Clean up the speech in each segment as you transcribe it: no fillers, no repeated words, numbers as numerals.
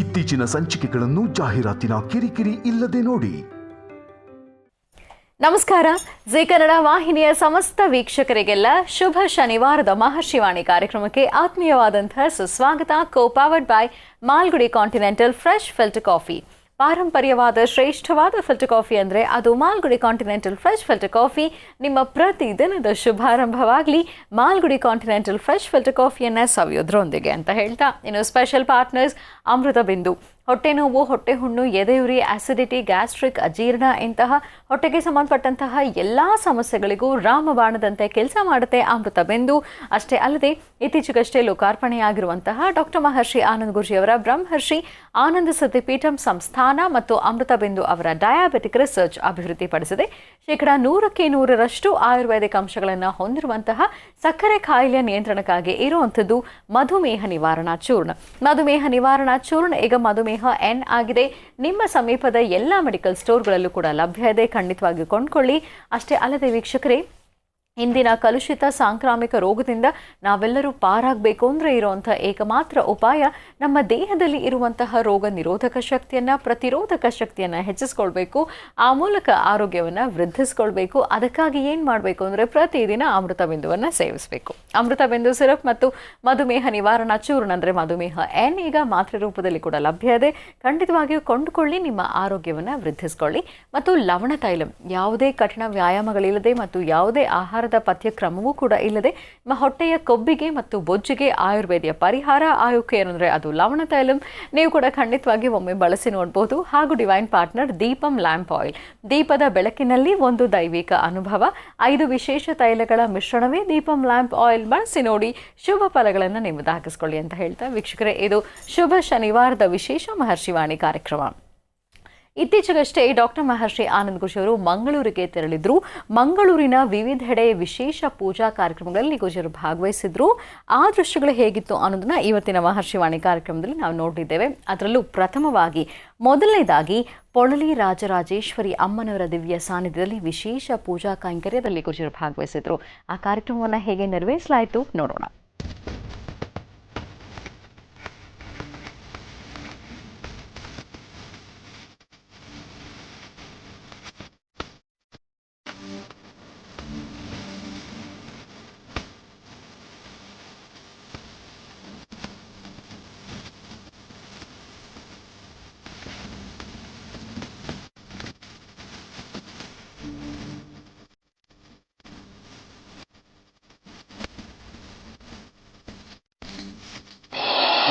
ಇತ್ತೀಚಿನ ಸಂಚಿಕೆಗಳನ್ನು ಜಾಹೀರಾತಿನ ಕಿರಿಕಿರಿ ಇಲ್ಲದೆ ನೋಡಿ. ನಮಸ್ಕಾರ. ಜಿ ಕನ್ನಡ ವಾಹಿನಿಯ ಸಮಸ್ತ ವೀಕ್ಷಕರಿಗೆಲ್ಲ ಶುಭ ಶನಿವಾರದ ಮಹರ್ಷಿವಾಣಿ ಕಾರ್ಯಕ್ರಮಕ್ಕೆ ಆತ್ಮೀಯವಾದಂತಹ ಸುಸ್ವಾಗತ. Co powered by Malgudi continental fresh filter coffee. ಪಾರಂಪರ್ಯವಾದ ಶ್ರೇಷ್ಠವಾದ ಫಿಲ್ಟರ್ ಕಾಫಿ ಅಂದರೆ ಅದು Malgudi continental fresh filter coffee. ನಿಮ್ಮ ಪ್ರತಿದಿನದ ಶುಭಾರಂಭವಾಗಲಿ ಮಾಲ್ಗುಡಿ ಕಾಂಟಿನೆಂಟಲ್ ಫ್ರೆಶ್ ಫಿಲ್ಟರ್ ಕಾಫಿಯನ್ನು ಸವಿಯೋದ್ರೊಂದಿಗೆ ಅಂತ ಹೇಳ್ತಾ, ಇನ್ನು ಸ್ಪೆಷಲ್ ಪಾರ್ಟ್ನರ್ಸ್ ಅಮೃತ ಬಿಂದು. ಹೊಟ್ಟೆ ನೋವು, ಹೊಟ್ಟೆ ಹುಣ್ಣು, ಎದೆಯುರಿ, ಆಸಿಡಿಟಿ, ಗ್ಯಾಸ್ಟ್ರಿಕ್, ಅಜೀರ್ಣ ಇಂತಹ ಹೊಟ್ಟೆಗೆ ಸಂಬಂಧಪಟ್ಟಂತಹ ಎಲ್ಲ ಸಮಸ್ಯೆಗಳಿಗೂ ರಾಮಬಾಣದಂತೆ ಕೆಲಸ ಮಾಡುತ್ತೆ ಅಮೃತ ಬಿಂದು. ಅಷ್ಟೇ ಅಲ್ಲದೆ ಇತ್ತೀಚೆಗಷ್ಟೇ ಲೋಕಾರ್ಪಣೆಯಾಗಿರುವಂತಹ ಡಾಕ್ಟರ್ ಮಹರ್ಷಿ ಆನಂದ್ ಗುರೂಜಿಯವರ ಬ್ರಹ್ಮರ್ಷಿ ಆನಂದ ಸತಿಪೀಠಂ ಸಂಸ್ಥಾನ ಮತ್ತು ಅಮೃತ ಬಿಂದು ಅವರ ಡಯಾಬಿಟಿಕ್ ರಿಸರ್ಚ್ ಅಭಿವೃದ್ಧಿಪಡಿಸಿದೆ. 100% ಆಯುರ್ವೇದಿಕ್ ಅಂಶಗಳನ್ನು ಹೊಂದಿರುವಂತಹ ಸಕ್ಕರೆ ಕಾಯಿಲೆಯ ನಿಯಂತ್ರಣಕ್ಕಾಗಿ ಇರುವಂಥದ್ದು ಮಧುಮೇಹ ನಿವಾರಣಾ ಚೂರ್ಣ. ಮಧುಮೇಹ ನಿವಾರಣಾ ಚೂರ್ಣ ಈಗ ಮಧುಮೇಹ ಎನ್ ಆಗಿದೆ. ನಿಮ್ಮ ಸಮೀಪದ ಎಲ್ಲ ಮೆಡಿಕಲ್ ಸ್ಟೋರ್ಗಳಲ್ಲೂ ಕೂಡ ಲಭ್ಯ ಇದೆ, ಖಂಡಿತವಾಗಿ ಕೊಂಡ್ಕೊಳ್ಳಿ. ಅಷ್ಟೇ ಅಲ್ಲದೆ ವೀಕ್ಷಕರೇ, ಇಂದಿನ ಕಲುಷಿತ ಸಾಂಕ್ರಾಮಿಕ ರೋಗದಿಂದ ನಾವೆಲ್ಲರೂ ಪಾರಾಗಬೇಕು ಅಂದರೆ ಇರುವಂಥ ಏಕಮಾತ್ರ ಉಪಾಯ ನಮ್ಮ ದೇಹದಲ್ಲಿ ಇರುವಂತಹ ರೋಗ ನಿರೋಧಕ ಶಕ್ತಿಯನ್ನು, ಪ್ರತಿರೋಧಕ ಶಕ್ತಿಯನ್ನು ಹೆಚ್ಚಿಸ್ಕೊಳ್ಬೇಕು. ಆ ಮೂಲಕ ಆರೋಗ್ಯವನ್ನು ವೃದ್ಧಿಸ್ಕೊಳ್ಬೇಕು. ಅದಕ್ಕಾಗಿ ಏನು ಮಾಡಬೇಕು ಅಂದರೆ ಪ್ರತಿದಿನ ಅಮೃತ ಬಿಂದುವನ್ನು ಸೇವಿಸಬೇಕು. ಅಮೃತ ಬಿಂದು ಸಿರಪ್ ಮತ್ತು ಮಧುಮೇಹ ನಿವಾರಣಾ ಚೂರ್ಣ ಅಂದರೆ ಮಧುಮೇಹ ಎನ್ ಈಗ ಮಾತ್ರೆ ರೂಪದಲ್ಲಿ ಕೂಡ ಲಭ್ಯ ಇದೆ. ಖಂಡಿತವಾಗಿಯೂ ಕೊಂಡುಕೊಳ್ಳಿ, ನಿಮ್ಮ ಆರೋಗ್ಯವನ್ನು ವೃದ್ಧಿಸ್ಕೊಳ್ಳಿ. ಮತ್ತು ಲವಣ ತೈಲಂ, ಯಾವುದೇ ಕಠಿಣ ವ್ಯಾಯಾಮಗಳಿಲ್ಲದೆ ಮತ್ತು ಯಾವುದೇ ಆಹಾರ ಪಥ್ಯಕ್ರಮವೂ ಕೂಡ ಇಲ್ಲದೆ ನಿಮ್ಮ ಹೊಟ್ಟೆಯ ಕೊಬ್ಬಿಗೆ ಮತ್ತು ಬೊಜ್ಜಿಗೆ ಆಯುರ್ವೇದಿಯ ಪರಿಹಾರ. ಆಯುಕೆ ಏನಂದ್ರೆ ಅದು ಲವಣ ತೈಲಂ. ನೀವು ಕೂಡ ಖಂಡಿತವಾಗಿ ಒಮ್ಮೆ ಬಳಸಿ ನೋಡಬಹುದು. ಹಾಗೂ divine partner Deepam lamp oil. ದೀಪದ ಬೆಳಕಿನಲ್ಲಿ ಒಂದು ದೈವಿಕ ಅನುಭವ. 5 ವಿಶೇಷ ತೈಲಗಳ ಮಿಶ್ರಣವೇ ದೀಪಂ ಲ್ಯಾಂಪ್ ಆಯಿಲ್. ಬಳಸಿ ನೋಡಿ, ಶುಭ ಫಲಗಳನ್ನು ನೀವು ದಾಖಲಿಸಿಕೊಳ್ಳಿ ಅಂತ ಹೇಳ್ತಾ ವೀಕ್ಷಕರೇ, ಇದು ಶುಭ ಶನಿವಾರದ ವಿಶೇಷ ಮಹರ್ಷಿವಾಣಿ ಕಾರ್ಯಕ್ರಮ. ಇತ್ತೀಚೆಗಷ್ಟೇ ಡಾಕ್ಟರ್ ಮಹರ್ಷಿ ಆನಂದ್ ಗುರೂಜಿಯವರು ಮಂಗಳೂರಿಗೆ ತೆರಳಿದ್ರು. ಮಂಗಳೂರಿನ ವಿವಿಧೆಡೆ ವಿಶೇಷ ಪೂಜಾ ಕಾರ್ಯಕ್ರಮಗಳಲ್ಲಿ ಗುರೂಜಿಯವರು ಭಾಗವಹಿಸಿದ್ರು. ಆ ದೃಶ್ಯಗಳು ಹೇಗಿತ್ತು ಅನ್ನೋದನ್ನ ಇವತ್ತಿನ ಮಹರ್ಷಿವಾಣಿ ಕಾರ್ಯಕ್ರಮದಲ್ಲಿ ನಾವು ನೋಡಿದ್ದೇವೆ. ಅದರಲ್ಲೂ ಪ್ರಥಮವಾಗಿ ಮೊದಲನೇದಾಗಿ ಪೊಳಲಿ ರಾಜರಾಜೇಶ್ವರಿ ಅಮ್ಮನವರ ದಿವ್ಯ ಸಾನ್ನಿಧ್ಯದಲ್ಲಿ ವಿಶೇಷ ಪೂಜಾ ಕೈಂಕರ್ಯದಲ್ಲಿ ಗುರೂಜಿಯವರು ಭಾಗವಹಿಸಿದ್ರು. ಆ ಕಾರ್ಯಕ್ರಮವನ್ನು ಹೇಗೆ ನೆರವೇರಿಸಲಾಯಿತು ನೋಡೋಣ.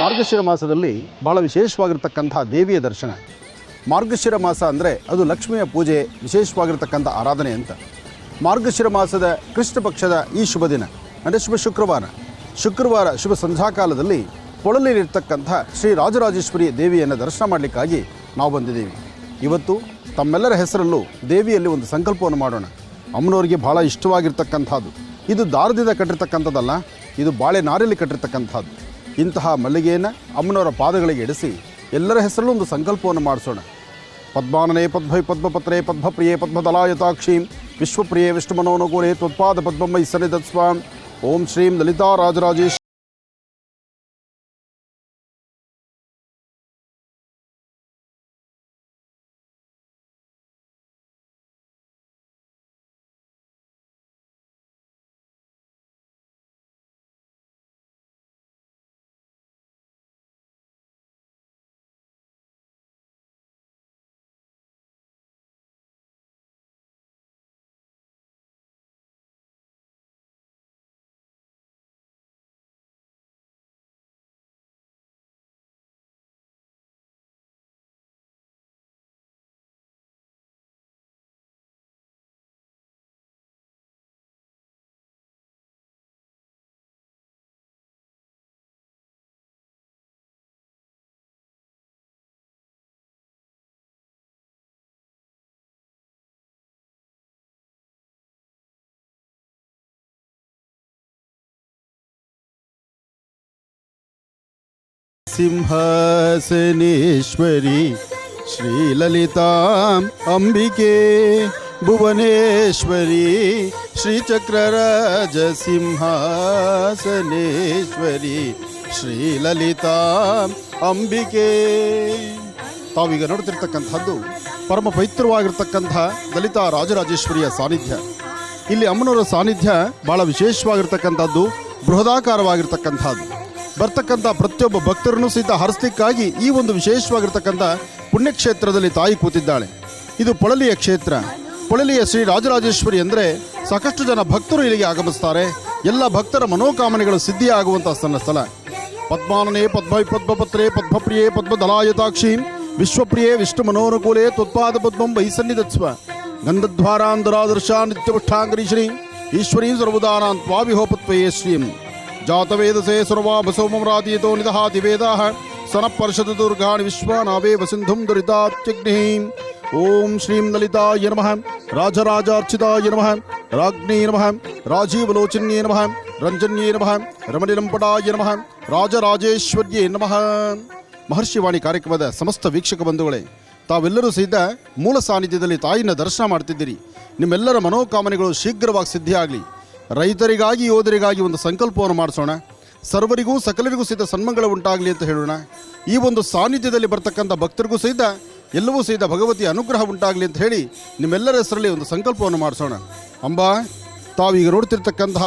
ಮಾರ್ಗಶಿರ ಮಾಸದಲ್ಲಿ ಬಹಳ ವಿಶೇಷವಾಗಿರ್ತಕ್ಕಂಥ ದೇವಿಯ ದರ್ಶನ. ಮಾರ್ಗಶಿರ ಮಾಸ ಅಂದರೆ ಅದು ಲಕ್ಷ್ಮಿಯ ಪೂಜೆ, ವಿಶೇಷವಾಗಿರ್ತಕ್ಕಂಥ ಆರಾಧನೆ ಅಂತ. ಮಾರ್ಗಶಿರ ಮಾಸದ ಕೃಷ್ಣ ಪಕ್ಷದ ಈ ಶುಭ ದಿನ ಅಂದರೆ ಶುಕ್ರವಾರ ಶುಭ ಸಂಧ್ಯಾಕಾಲದಲ್ಲಿ ಪೊಳಲಿರ್ತಕ್ಕಂಥ ಶ್ರೀ ರಾಜರಾಜೇಶ್ವರಿ ದೇವಿಯನ್ನು ದರ್ಶನ ಮಾಡಲಿಕ್ಕಾಗಿ ನಾವು ಬಂದಿದ್ದೀವಿ. ಇವತ್ತು ತಮ್ಮೆಲ್ಲರ ಹೆಸರಲ್ಲೂ ದೇವಿಯಲ್ಲಿ ಒಂದು ಸಂಕಲ್ಪವನ್ನು ಮಾಡೋಣ. ಅಮ್ಮನವರಿಗೆ ಬಹಳ ಇಷ್ಟವಾಗಿರ್ತಕ್ಕಂಥದ್ದು ಇದು ದಾರದಿಂದ ಕಟ್ಟಿರ್ತಕ್ಕಂಥದ್ದಲ್ಲ, ಇದು ಬಾಳೆ ನಾರಲ್ಲಿ ಕಟ್ಟಿರ್ತಕ್ಕಂಥದ್ದು. ಇಂತಹ ಮಲ್ಲಿಗೆಯನ್ನು ಅಮ್ಮನವರ ಪಾದಗಳಿಗೆ ಇಡಿಸಿ ಎಲ್ಲರ ಹೆಸರಲ್ಲೂ ಒಂದು ಸಂಕಲ್ಪವನ್ನು ಮಾಡಿಸೋಣ. ಪದ್ಮಾನನೆ ಪದ್ಮೈ ಪದ್ಮಪತ್ರೇ ಪದ್ಮಪ್ರಿಯೇ ಪದ್ಮದಲಾಯತಾಕ್ಷೀಂ ವಿಶ್ವಪ್ರಿಯೇ ವಿಷ್ಣುಮನೋನುಕೂಲೇ ತ್ವತ್ಪಾದ ಪದ್ಮಮೈ ಸನ್ನಿಧತ್ಸ್ವಾಂ. ಓಂ ಶ್ರೀಂ ಲಲಿತಾ ರಾಜರಾಜೇಶ್ವರಿ. ಸಿಂಹಾಸನೇಶ್ವರಿ ಶ್ರೀಲಲಿತಾಂ ಅಂಬಿಕೆ ಭುವನೇಶ್ವರಿ ಶ್ರೀಚಕ್ರರಾಜ ಸಿಂಹಾಸನೇಶ್ವರಿ ಶ್ರೀಲಲಿತಾ ಅಂಬಿಕೆ. ತಾವೀಗ ನೋಡ್ತಿರ್ತಕ್ಕಂಥದ್ದು ಪರಮ ಪವಿತ್ರವಾಗಿರ್ತಕ್ಕಂಥ ಲಲಿತಾ ರಾಜರಾಜೇಶ್ವರಿಯ ಸಾನ್ನಿಧ್ಯ. ಇಲ್ಲಿ ಅಮ್ಮನವರ ಸಾನ್ನಿಧ್ಯ ಬಹಳ ವಿಶೇಷವಾಗಿರ್ತಕ್ಕಂಥದ್ದು, ಬೃಹದಾಕಾರವಾಗಿರ್ತಕ್ಕಂಥದ್ದು. ಬರ್ತಕ್ಕಂಥ ಪ್ರತಿಯೊಬ್ಬ ಭಕ್ತರನ್ನು ಸಹಿತ ಹರಿಸಲಿಕ್ಕಾಗಿ ಈ ಒಂದು ವಿಶೇಷವಾಗಿರ್ತಕ್ಕಂಥ ಪುಣ್ಯಕ್ಷೇತ್ರದಲ್ಲಿ ತಾಯಿ ಕೂತಿದ್ದಾಳೆ. ಇದು ಪೊಳಲಿಯ ಕ್ಷೇತ್ರ. ಪೊಳಲಿಯ ಶ್ರೀ ರಾಜರಾಜೇಶ್ವರಿ ಅಂದರೆ ಸಾಕಷ್ಟು ಜನ ಭಕ್ತರು ಇಲ್ಲಿಗೆ ಆಗಮಿಸ್ತಾರೆ. ಎಲ್ಲ ಭಕ್ತರ ಮನೋಕಾಮನೆಗಳು ಸಿದ್ಧಿಯಾಗುವಂಥ ಸ್ಥಳ. ಪದ್ಮಾನನೆ ಪದ್ಮಪತ್ರೆ ಪದ್ಮಪ್ರಿಯೆ ಪದ್ಮದಲಾಯತಾಕ್ಷಿ ವಿಶ್ವಪ್ರಿಯೆ ವಿಷ್ಣು ಮನೋನುಕೂಲೆ ತ್ವತ್ಪಾದ ಪದ್ಮಂ ವೈಸನ್ನಿಧತ್ಸ್ವ ಗಂಧದ್ವಾರಾಂಧರಾದರ್ಶ ನಿತ್ಯಪುಷ್ಟಾಂಗರೀಶ್ರೀ ಈಶ್ವರೀ ಸರ್ವದಾನಾನ್ ತ್ವಾವಿಹೋಪತ್ವಯೇ ಶ್ರೀಂ ಜಾತವೇದಸೇ ಸರ್ವಾಭಸೋಮರಾದೀತೋ ನಿದಹಾತಿ ವೇದಾಃ ಸನಃಪರ್ಷದ ದುರ್ಗಾಣಿ ವಿಶ್ವಾನಾವೇ ವಸಿಂಧುಂ ದುರಿತಾತ್ಯಗ್ನಿಃ. ಓಂ ಶ್ರೀಂ ಲಲಿತಾಯ ನಮಃ, ರಾಜರಾಜಾರ್ಚಿತಾಯ ನಮಃ, ರಾಜ್ಞೇ ನಮಃ, ರಾಜೀವಲೋಚನ್ಯೇ ನಮಃ, ರಂಜನ್ಯೇ ನಮಃ, ರಮಣಿಲಂಪಟಾಯ ನಮಃ, ರಾಜರಾಜೇಶ್ವರ್ಯೇ ನಮಃ. ಮಹರ್ಷಿವಾಣಿ ಕಾರ್ಯಕ್ರಮದ ಸಮಸ್ತ ವೀಕ್ಷಕ ಬಂಧುಗಳೇ, ತಾವೆಲ್ಲರೂ ಸಹಿತ ಮೂಲ ಸಾನ್ನಿಧ್ಯದಲ್ಲಿ ತಾಯಿನ ದರ್ಶನ ಮಾಡ್ತಿದ್ದೀರಿ. ನಿಮ್ಮೆಲ್ಲರ ಮನೋಕಾಮನೆಗಳು ಶೀಘ್ರವಾಗಿ ಸಿದ್ಧಿಯಾಗಲಿ. ರೈತರಿಗಾಗಿ ಯೋಧರಿಗಾಗಿ ಒಂದು ಸಂಕಲ್ಪವನ್ನು ಮಾಡಿಸೋಣ. ಸರ್ವರಿಗೂ ಸಕಲರಿಗೂ ಸಹಿತ ಸನ್ಮಂಗಳ ಉಂಟಾಗಲಿ ಅಂತ ಹೇಳೋಣ. ಈ ಒಂದು ಸಾನ್ನಿಧ್ಯದಲ್ಲಿ ಬರ್ತಕ್ಕಂಥ ಭಕ್ತರಿಗೂ ಸಹಿತ ಎಲ್ಲವೂ ಸಹಿತ ಭಗವತಿಯ ಅನುಗ್ರಹ ಉಂಟಾಗಲಿ ಅಂತ ಹೇಳಿ ನಿಮ್ಮೆಲ್ಲರ ಹೆಸರಲ್ಲಿ ಒಂದು ಸಂಕಲ್ಪವನ್ನು ಮಾಡಿಸೋಣ. ಅಂಬಾ, ತಾವೀಗ ನೋಡ್ತಿರ್ತಕ್ಕಂತಹ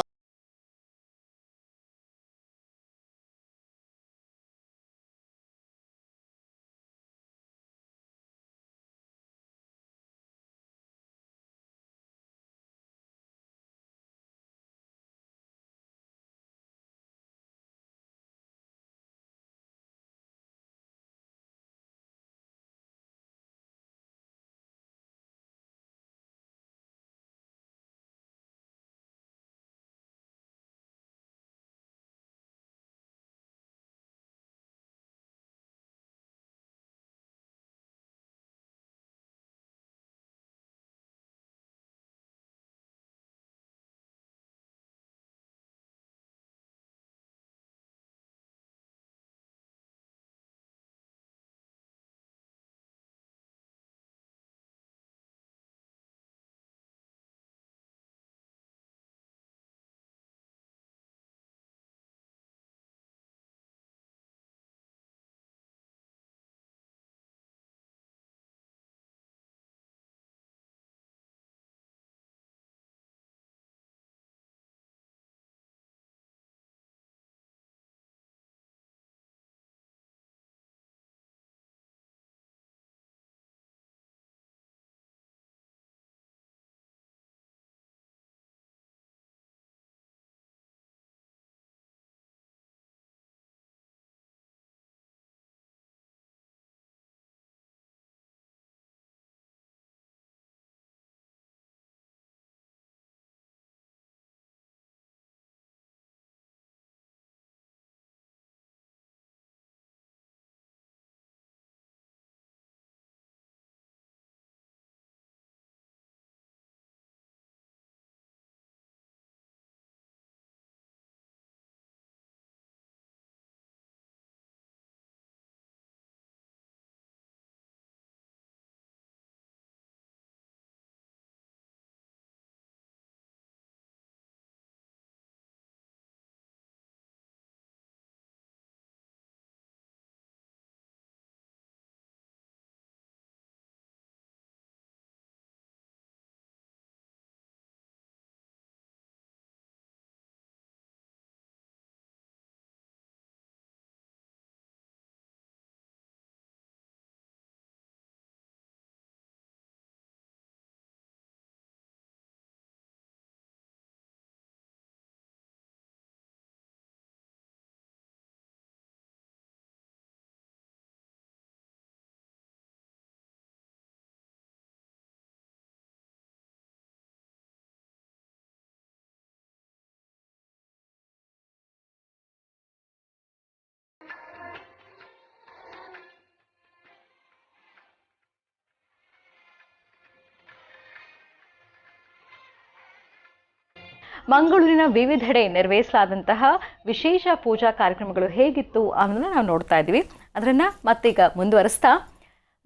ಮಂಗಳೂರಿನ ವಿವಿಧೆಡೆ ನೆರವೇರಿಸಲಾದಂತಹ ವಿಶೇಷ ಪೂಜಾ ಕಾರ್ಯಕ್ರಮಗಳು ಹೇಗಿತ್ತು ಅನ್ನೋದನ್ನ ನಾವು ನೋಡ್ತಾ ಇದ್ದೀವಿ. ಅದನ್ನ ಮತ್ತೀಗ ಮುಂದುವರಿಸ್ತಾ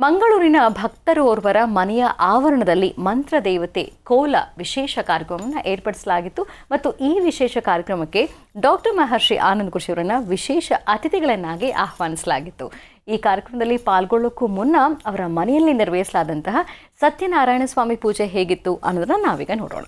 ಮಂಗಳೂರಿನ ಭಕ್ತರೋರ್ವರ ಮನೆಯ ಆವರಣದಲ್ಲಿ ಮಂತ್ರ ದೇವತೆ ಕೋಲ ವಿಶೇಷ ಕಾರ್ಯಕ್ರಮವನ್ನು ಏರ್ಪಡಿಸಲಾಗಿತ್ತು ಮತ್ತು ಈ ವಿಶೇಷ ಕಾರ್ಯಕ್ರಮಕ್ಕೆ ಡಾಕ್ಟರ್ ಮಹರ್ಷಿ ಆನಂದ್ ಗುರುಜಿಯವರನ್ನ ವಿಶೇಷ ಅತಿಥಿಗಳನ್ನಾಗಿ ಆಹ್ವಾನಿಸಲಾಗಿತ್ತು. ಈ ಕಾರ್ಯಕ್ರಮದಲ್ಲಿ ಪಾಲ್ಗೊಳ್ಳೋಕ್ಕೂ ಮುನ್ನ ಅವರ ಮನೆಯಲ್ಲಿ ನೆರವೇರಿಸಲಾದಂತಹ ಸತ್ಯನಾರಾಯಣ ಸ್ವಾಮಿ ಪೂಜೆ ಹೇಗಿತ್ತು ಅನ್ನೋದನ್ನ ನಾವೀಗ ನೋಡೋಣ.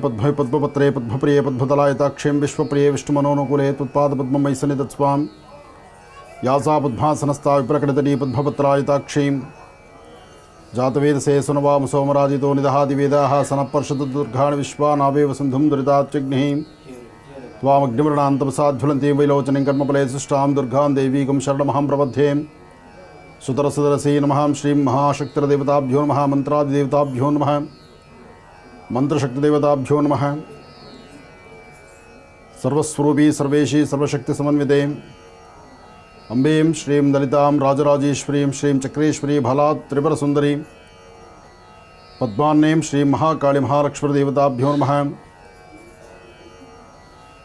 पद्मय पद्मपत्रे पद्मप्रिय पद्मदलायताक्षें विश्वप्रिय विष्णुमनोनुकूले त्वत्पादपद्ममयि सन्निधत्स्वां यासा पद्मासनस्था विप्रकटितनी पद्मपत्रायताक्षीं जातवेदसे सुनवाम सोमराजितो निदहादिवेदाः सनपर्षदुर्गाणि विश्वानावेव सिन्धुं दुरिताच्चिग्निः त्वामग्निमृणान्तपसाज्वलन्तीं वैलोचनीं कर्मफले सृष्टां दुर्गां देवीकं शरणमहं प्रपद्ये सुतरसुदरसी नमः श्रीं महाशक्तिर्देवताभ्यो नमः मंत्रादिदेवताभ्यो नमः मंत्रशक्तिदेवताभ्यो नमः सर्वस्वरूपी सर्वेशी सर्वशक्ति समन्विते अंबीं श्रीं ललितां राजराजेश्वरीं श्रीं चक्रेश्वरी भाला त्रिपुरसुंदरी पद्मान्नीं श्रीं महाकाली महालक्ष्मीदेवताभ्यो नमः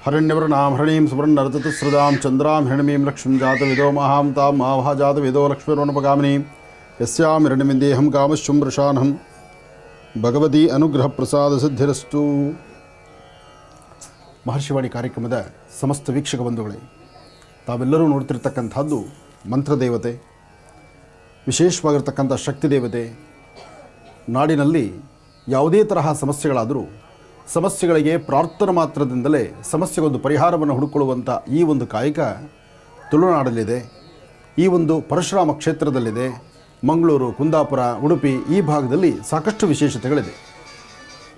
ಹರಣ್ಯವರ್ಣಾಂ ಹರಣೀಂ ಸುವರ್ಣರತುಸೃದಾಂ ಚಂದ್ರಾಂ ಹಿರಣ್ಮೀಂ ಲಕ್ಷ್ಮೀಂ ಜಾತವಿದೋ ಮಹಾಂ ತಾಂ ಮಾವಹ ಜಾತವಿದೋ ಲಕ್ಷ್ಮೀರ್ವರ್ಣಪಗಾಮಿನೀಂ ಯಸ್ಯಾಂ ಹಿರಣ್ಯಮಿಂದೇಹಂ ಕಾಮಶ್ಚುಂ ವೃಷಾನಹಂ ಭಗವತಿ ಅನುಗ್ರಹ ಪ್ರಸಾದ ಸಿದ್ಧಿರಸ್ತು. ಮಹರ್ಷಿವಾಣಿ ಕಾರ್ಯಕ್ರಮದ ಸಮಸ್ತ ವೀಕ್ಷಕ ಬಂಧುಗಳೇ, ತಾವೆಲ್ಲರೂ ನೋಡ್ತಿರ್ತಕ್ಕಂಥದ್ದು ಮಂತ್ರದೇವತೆ, ವಿಶೇಷವಾಗಿರ್ತಕ್ಕಂಥ ಶಕ್ತಿ ದೇವತೆ. ನಾಡಿನಲ್ಲಿ ಯಾವುದೇ ತರಹ ಸಮಸ್ಯೆಗಳಾದರೂ ಸಮಸ್ಯೆಗಳಿಗೆ ಪ್ರಾರ್ಥನೆ ಮಾತ್ರದಿಂದಲೇ ಸಮಸ್ಯೆಗೊಂದು ಪರಿಹಾರವನ್ನು ಹುಡುಕೊಳ್ಳುವಂಥ ಈ ಒಂದು ಕಾಯಕ ತುಳುನಾಡಲ್ಲಿದೆ. ಈ ಒಂದು ಪರಶುರಾಮ ಕ್ಷೇತ್ರದಲ್ಲಿದೆ. ಮಂಗಳೂರು, ಕುಂದಾಪುರ, ಉಡುಪಿ ಈ ಭಾಗದಲ್ಲಿ ಸಾಕಷ್ಟು ವಿಶೇಷತೆಗಳಿದೆ.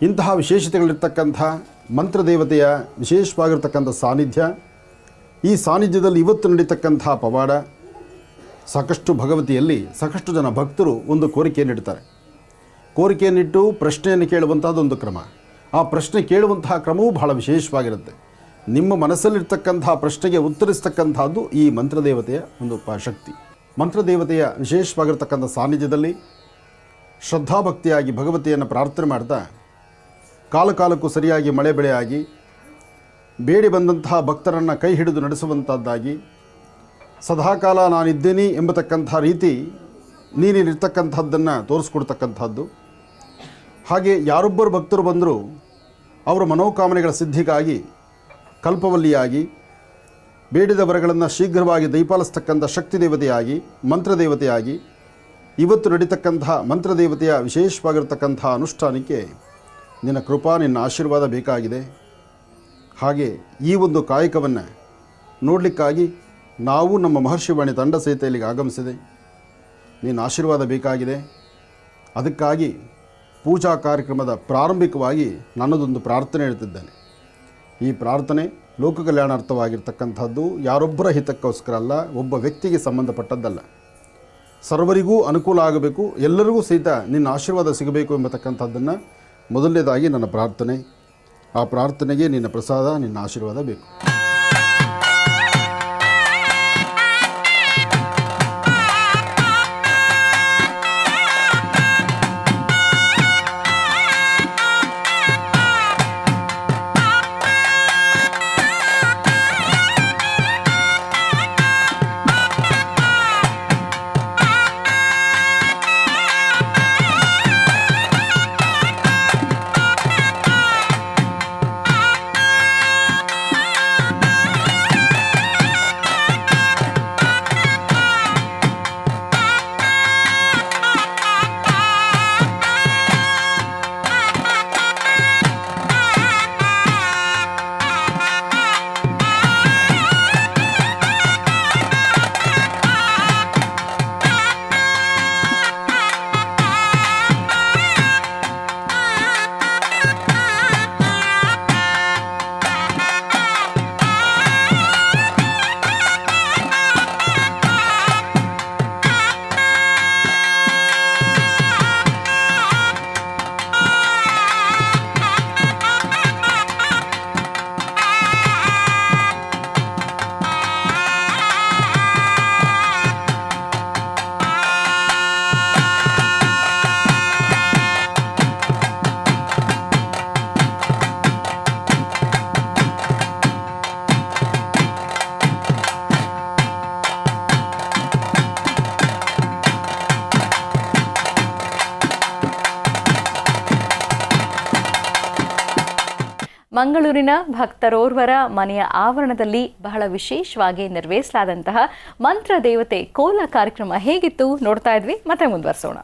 ಇಂತಹ ವಿಶೇಷತೆಗಳಿರ್ತಕ್ಕಂಥ ಮಂತ್ರದೇವತೆಯ ವಿಶೇಷವಾಗಿರ್ತಕ್ಕಂಥ ಸಾನ್ನಿಧ್ಯ, ಈ ಸಾನ್ನಿಧ್ಯದಲ್ಲಿ ಇವತ್ತು ನಡೀತಕ್ಕಂಥ ಪವಾಡ, ಸಾಕಷ್ಟು ಭಗವತಿಯಲ್ಲಿ ಸಾಕಷ್ಟು ಜನ ಭಕ್ತರು ಒಂದು ಕೋರಿಕೆಯನ್ನಿಡ್ತಾರೆ. ಕೋರಿಕೆಯನ್ನಿಟ್ಟು ಪ್ರಶ್ನೆಯನ್ನು ಕೇಳುವಂಥದ್ದೊಂದು ಕ್ರಮ. ಆ ಪ್ರಶ್ನೆ ಕೇಳುವಂತಹ ಕ್ರಮವೂ ಬಹಳ ವಿಶೇಷವಾಗಿರುತ್ತೆ. ನಿಮ್ಮ ಮನಸ್ಸಲ್ಲಿರ್ತಕ್ಕಂತಹ ಪ್ರಶ್ನೆಗೆ ಉತ್ತರಿಸ್ತಕ್ಕಂಥದ್ದು ಈ ಮಂತ್ರದೇವತೆಯ ಒಂದು ಶಕ್ತಿ. ಮಂತ್ರದೇವತೆಯ ವಿಶೇಷವಾಗಿರ್ತಕ್ಕಂಥ ಸಾನ್ನಿಧ್ಯದಲ್ಲಿ ಶ್ರದ್ಧಾಭಕ್ತಿಯಾಗಿ ಭಗವತಿಯನ್ನು ಪ್ರಾರ್ಥನೆ ಮಾಡ್ತಾ ಕಾಲಕ್ಕೂ ಸರಿಯಾಗಿ ಮಳೆ ಬೆಳೆಯಾಗಿ ಬೇಡಿ ಬಂದಂತಹ ಭಕ್ತರನ್ನು ಕೈ ಹಿಡಿದು ನಡೆಸುವಂಥದ್ದಾಗಿ ಸದಾಕಾಲ ನಾನಿದ್ದೇನೆ ಎಂಬತಕ್ಕಂಥ ರೀತಿ ನೀನಿರ್ತಕ್ಕಂಥದ್ದನ್ನು ತೋರಿಸ್ಕೊಡ್ತಕ್ಕಂಥದ್ದು. ಹಾಗೆ ಯಾರೊಬ್ಬರು ಭಕ್ತರು ಬಂದರೂ ಅವರ ಮನೋಕಾಮನೆಗಳ ಸಿದ್ಧಿಗಾಗಿ ಕಲ್ಪವಲ್ಲಿಯಾಗಿ ಬೇಡಿದ ವರಗಳನ್ನು ಶೀಘ್ರವಾಗಿ ದಯಪಾಲಿಸ್ತಕ್ಕಂಥ ಶಕ್ತಿ ದೇವತೆಯಾಗಿ ಮಂತ್ರದೇವತೆಯಾಗಿ ಇವತ್ತು ನಡೀತಕ್ಕಂತಹ ಮಂತ್ರದೇವತೆಯ ವಿಶೇಷವಾಗಿರ್ತಕ್ಕಂಥ ಅನುಷ್ಠಾನಕ್ಕೆ ನಿನ್ನ ಕೃಪಾ, ನಿನ್ನ ಆಶೀರ್ವಾದ ಬೇಕಾಗಿದೆ. ಹಾಗೆ ಈ ಒಂದು ಕಾಯಕವನ್ನು ನೋಡಲಿಕ್ಕಾಗಿ ನಾವು ನಮ್ಮ ಮಹರ್ಷಿವಾಣಿ ತಂಡ ಸಹಿತ ಇಲ್ಲಿಗೆ ಆಗಮಿಸಿದೆ. ನಿನ್ನ ಆಶೀರ್ವಾದ ಬೇಕಾಗಿದೆ. ಅದಕ್ಕಾಗಿ ಪೂಜಾ ಕಾರ್ಯಕ್ರಮದ ಪ್ರಾರಂಭಿಕವಾಗಿ ನನ್ನದೊಂದು ಪ್ರಾರ್ಥನೆ ಹೇಳ್ತಿದ್ದೇನೆ. ಈ ಪ್ರಾರ್ಥನೆ ಲೋಕ ಕಲ್ಯಾಣಾರ್ಥವಾಗಿರ್ತಕ್ಕಂಥದ್ದು, ಯಾರೊಬ್ಬರ ಹಿತಕ್ಕೋಸ್ಕರ ಅಲ್ಲ, ಒಬ್ಬ ವ್ಯಕ್ತಿಗೆ ಸಂಬಂಧಪಟ್ಟದ್ದಲ್ಲ. ಸರ್ವರಿಗೂ ಅನುಕೂಲ ಆಗಬೇಕು, ಎಲ್ಲರಿಗೂ ಸಹಿತ ನಿನ್ನ ಆಶೀರ್ವಾದ ಸಿಗಬೇಕು ಎಂಬತಕ್ಕಂಥದ್ದನ್ನು ಮೊದಲನೇದಾಗಿ ನನ್ನ ಪ್ರಾರ್ಥನೆ. ಆ ಪ್ರಾರ್ಥನೆಗೆ ನಿನ್ನ ಪ್ರಸಾದ, ನಿನ್ನ ಆಶೀರ್ವಾದ ಬೇಕು. ಮಂಗಳೂರಿನ ಭಕ್ತರೋರ್ವರ ಮನೆಯ ಆವರಣದಲ್ಲಿ ಬಹಳ ವಿಶೇಷವಾಗಿ ನೆರವೇರಿಸಲಾದಂತಹ ಮಂತ್ರ ದೇವತೆ ಕೋಲ ಕಾರ್ಯಕ್ರಮ ಹೇಗಿತ್ತು ನೋಡ್ತಾ ಇದ್ವಿ, ಮತ್ತೆ ಮುಂದುವರಿಸೋಣ.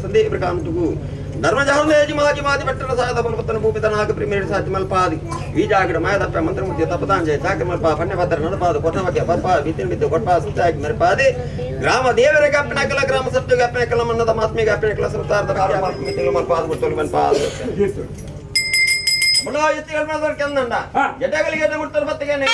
ಸಂದೇಹ ಪ್ರಕಾಂತುಗು ಧರ್ಮಜಾಹುಂದೇಜಿ ಮಾಜಿ ಮಾಜಿ ಬೆಟ್ಟನ ಸಾಯದ ಬಲಪತ್ತನ ಭೂಪಿತನಾಗ ಪ್ರಿಮೇರಿ ಸಾಚಿ ಮಲ್ಪಾದಿ ಈ ಜಾಗಡ ಮಾಯದಪ್ಪ ಮಂತ್ರಮೂರ್ತಿ ತಪತಾಂಜಯ ಚಾಕ ಮಲ್ಪ ಪನ್ಯಭದ್ರ ನಡಪಾದ ಕೊಟ್ಟವಕ್ಕೆ ಬರ್ಪ ಬಿತ್ತಿನ ಬಿದ್ದು ಕೊಟ್ಪ ಸುತ್ತಾಗಿ ಮೆರಪಾದಿ ಗ್ರಾಮ ದೇವರ ಗಾಪಿನ ಕಲ ಗ್ರಾಮ ಸತ್ಯ ಗಾಪಿನ ಕಲ ಮನ್ನದ ಮಾತ್ಮಿ ಗಾಪಿನ ಕಲ ಸಂಸಾರದ ಮಿತಿಗಳು ಮಲ್ಪಾದ ಬಿಟ್ಟು ಮಲ್ಪಾದ ಮುಳ ಎತ್ತಿಗಳ ಮೇಲೆ ಕೆಂದಂಡ ಗೆಡ್ಡೆಗಳಿಗೆ ಗೆಡ್ಡೆ ಮುಡ್ತಾರೆ ಬತ್ತಿಗೆನೆ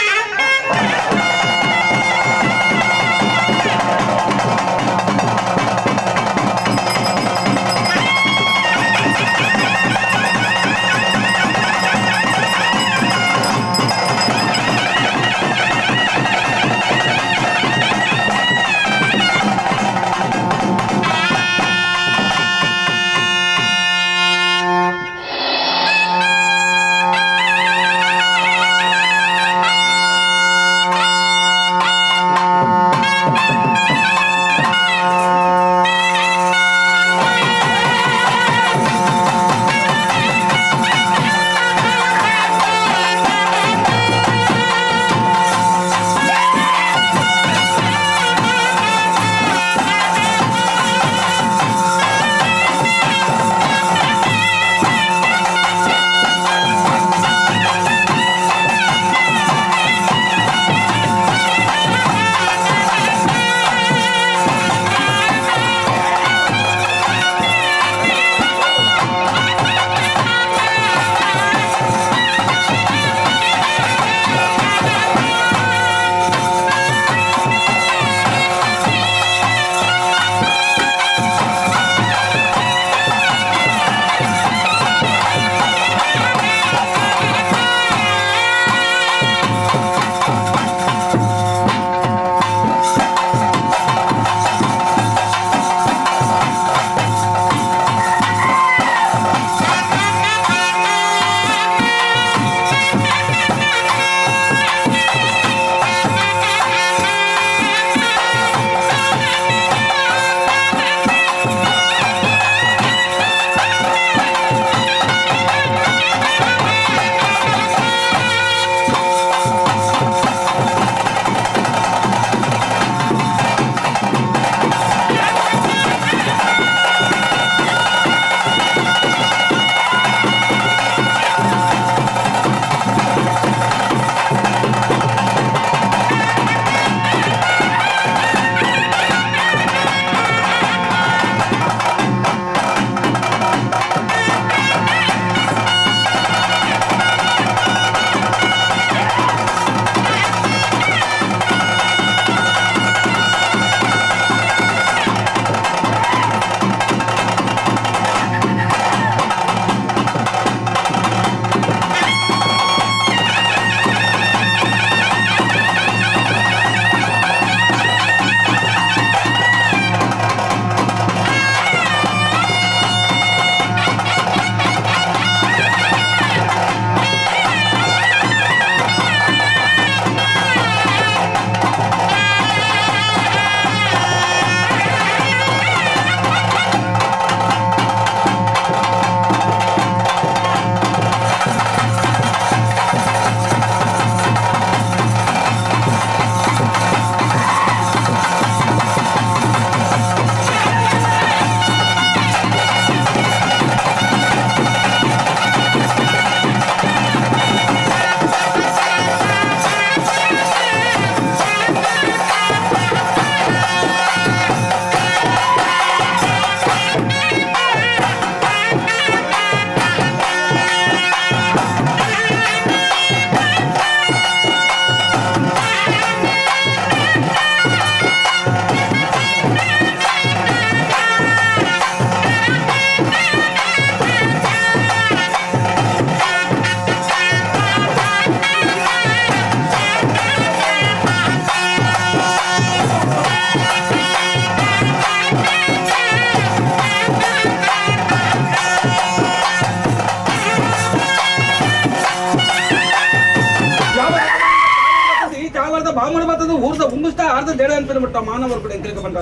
ಊರ್ದ ಉಂಗುಸ್ತಾ ಆರ್ದ ಜಡ ಅನ್ಪಿರ್ಬಿಟ್ಟ ಮಾನವರು ಕೂಡ ತಿಳ್ಕೊಂಡ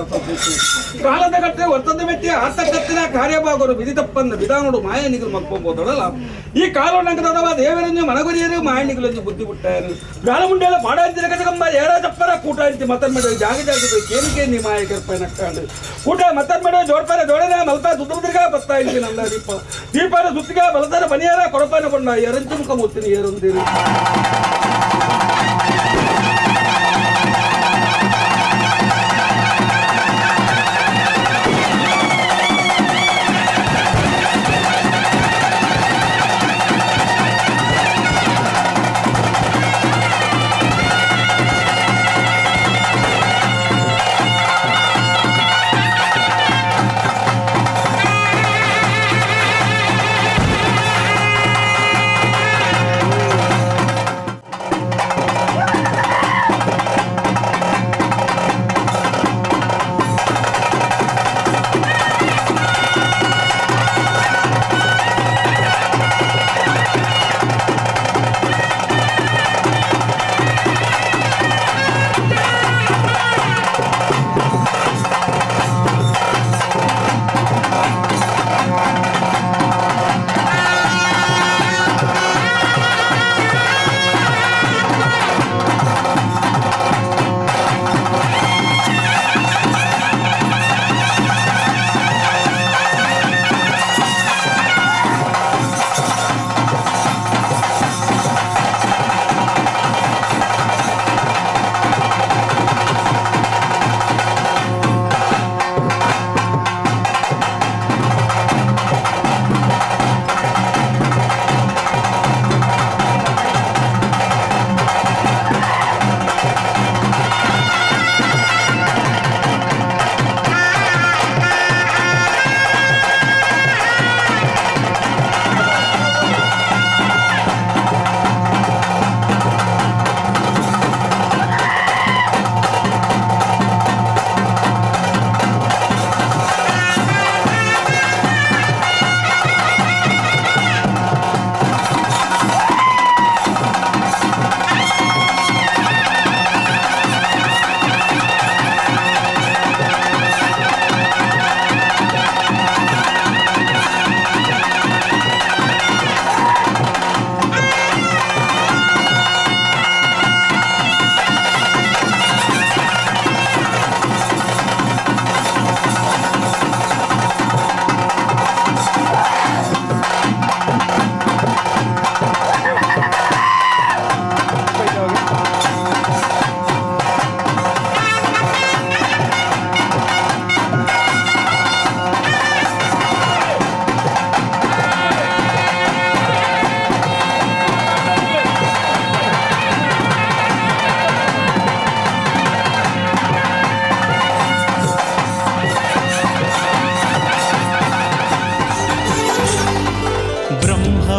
ಕಾಲದ ಕಟ್ಟೆ ವರ್ತದ ಮೆಟ್ಟಿ ಆತ ಕತ್ತಿನ ಕಾರ್ಯಭಾಗರು ವಿಧಿ ತಪ್ಪಂದ ವಿಧಾನೋಡು ಮಾಯನಿಗಳು ಮಕ್ಕೊಂಬೋದಲ್ಲ ಈ ಕಾಲೋಣ್ಣಂಗದವ ದೇವರನ್ನು ಮನಗುರಿಯರು ಮಾಯನಿಗಳನ್ನು ಬುದ್ಧಿ ಬಿಟ್ಟಾರು ಗಾಳ ಮುಂಡೆಲ್ಲ ಬಾಡಾಂತಿನ ಕಸಗಂಬ ಏರ ಚಪ್ಪರ ಕೂಟ ಅಂತಿ ಮತನ್ ಮೇಡ ಜಾಗ ಜಾಗ ಕೇನಿಕೆ ನೀ ಮಾಯ ಕರ್ಪಾಯ ನಕ್ಕಾಂಡು ಕೂಟ ಮತನ್ ಮೇಡ ಜೋಡ್ಪಾರ ಜೋಡನೆ ಮಲ್ಪ ದುದ್ದುದ್ರಿಗ ಬತ್ತಾ ಇಲ್ಲಿ ನಲ್ಲ ದೀಪಾನ ಸುತ್ತಿಗ ಬಲದಾರ ಬನಿಯಾರ ಕೊಡಪಾನ ಕೊಂಡ ಎರಂಚು ಮುಖ ಮುತ್ತಿನ ಏರೊಂದಿರು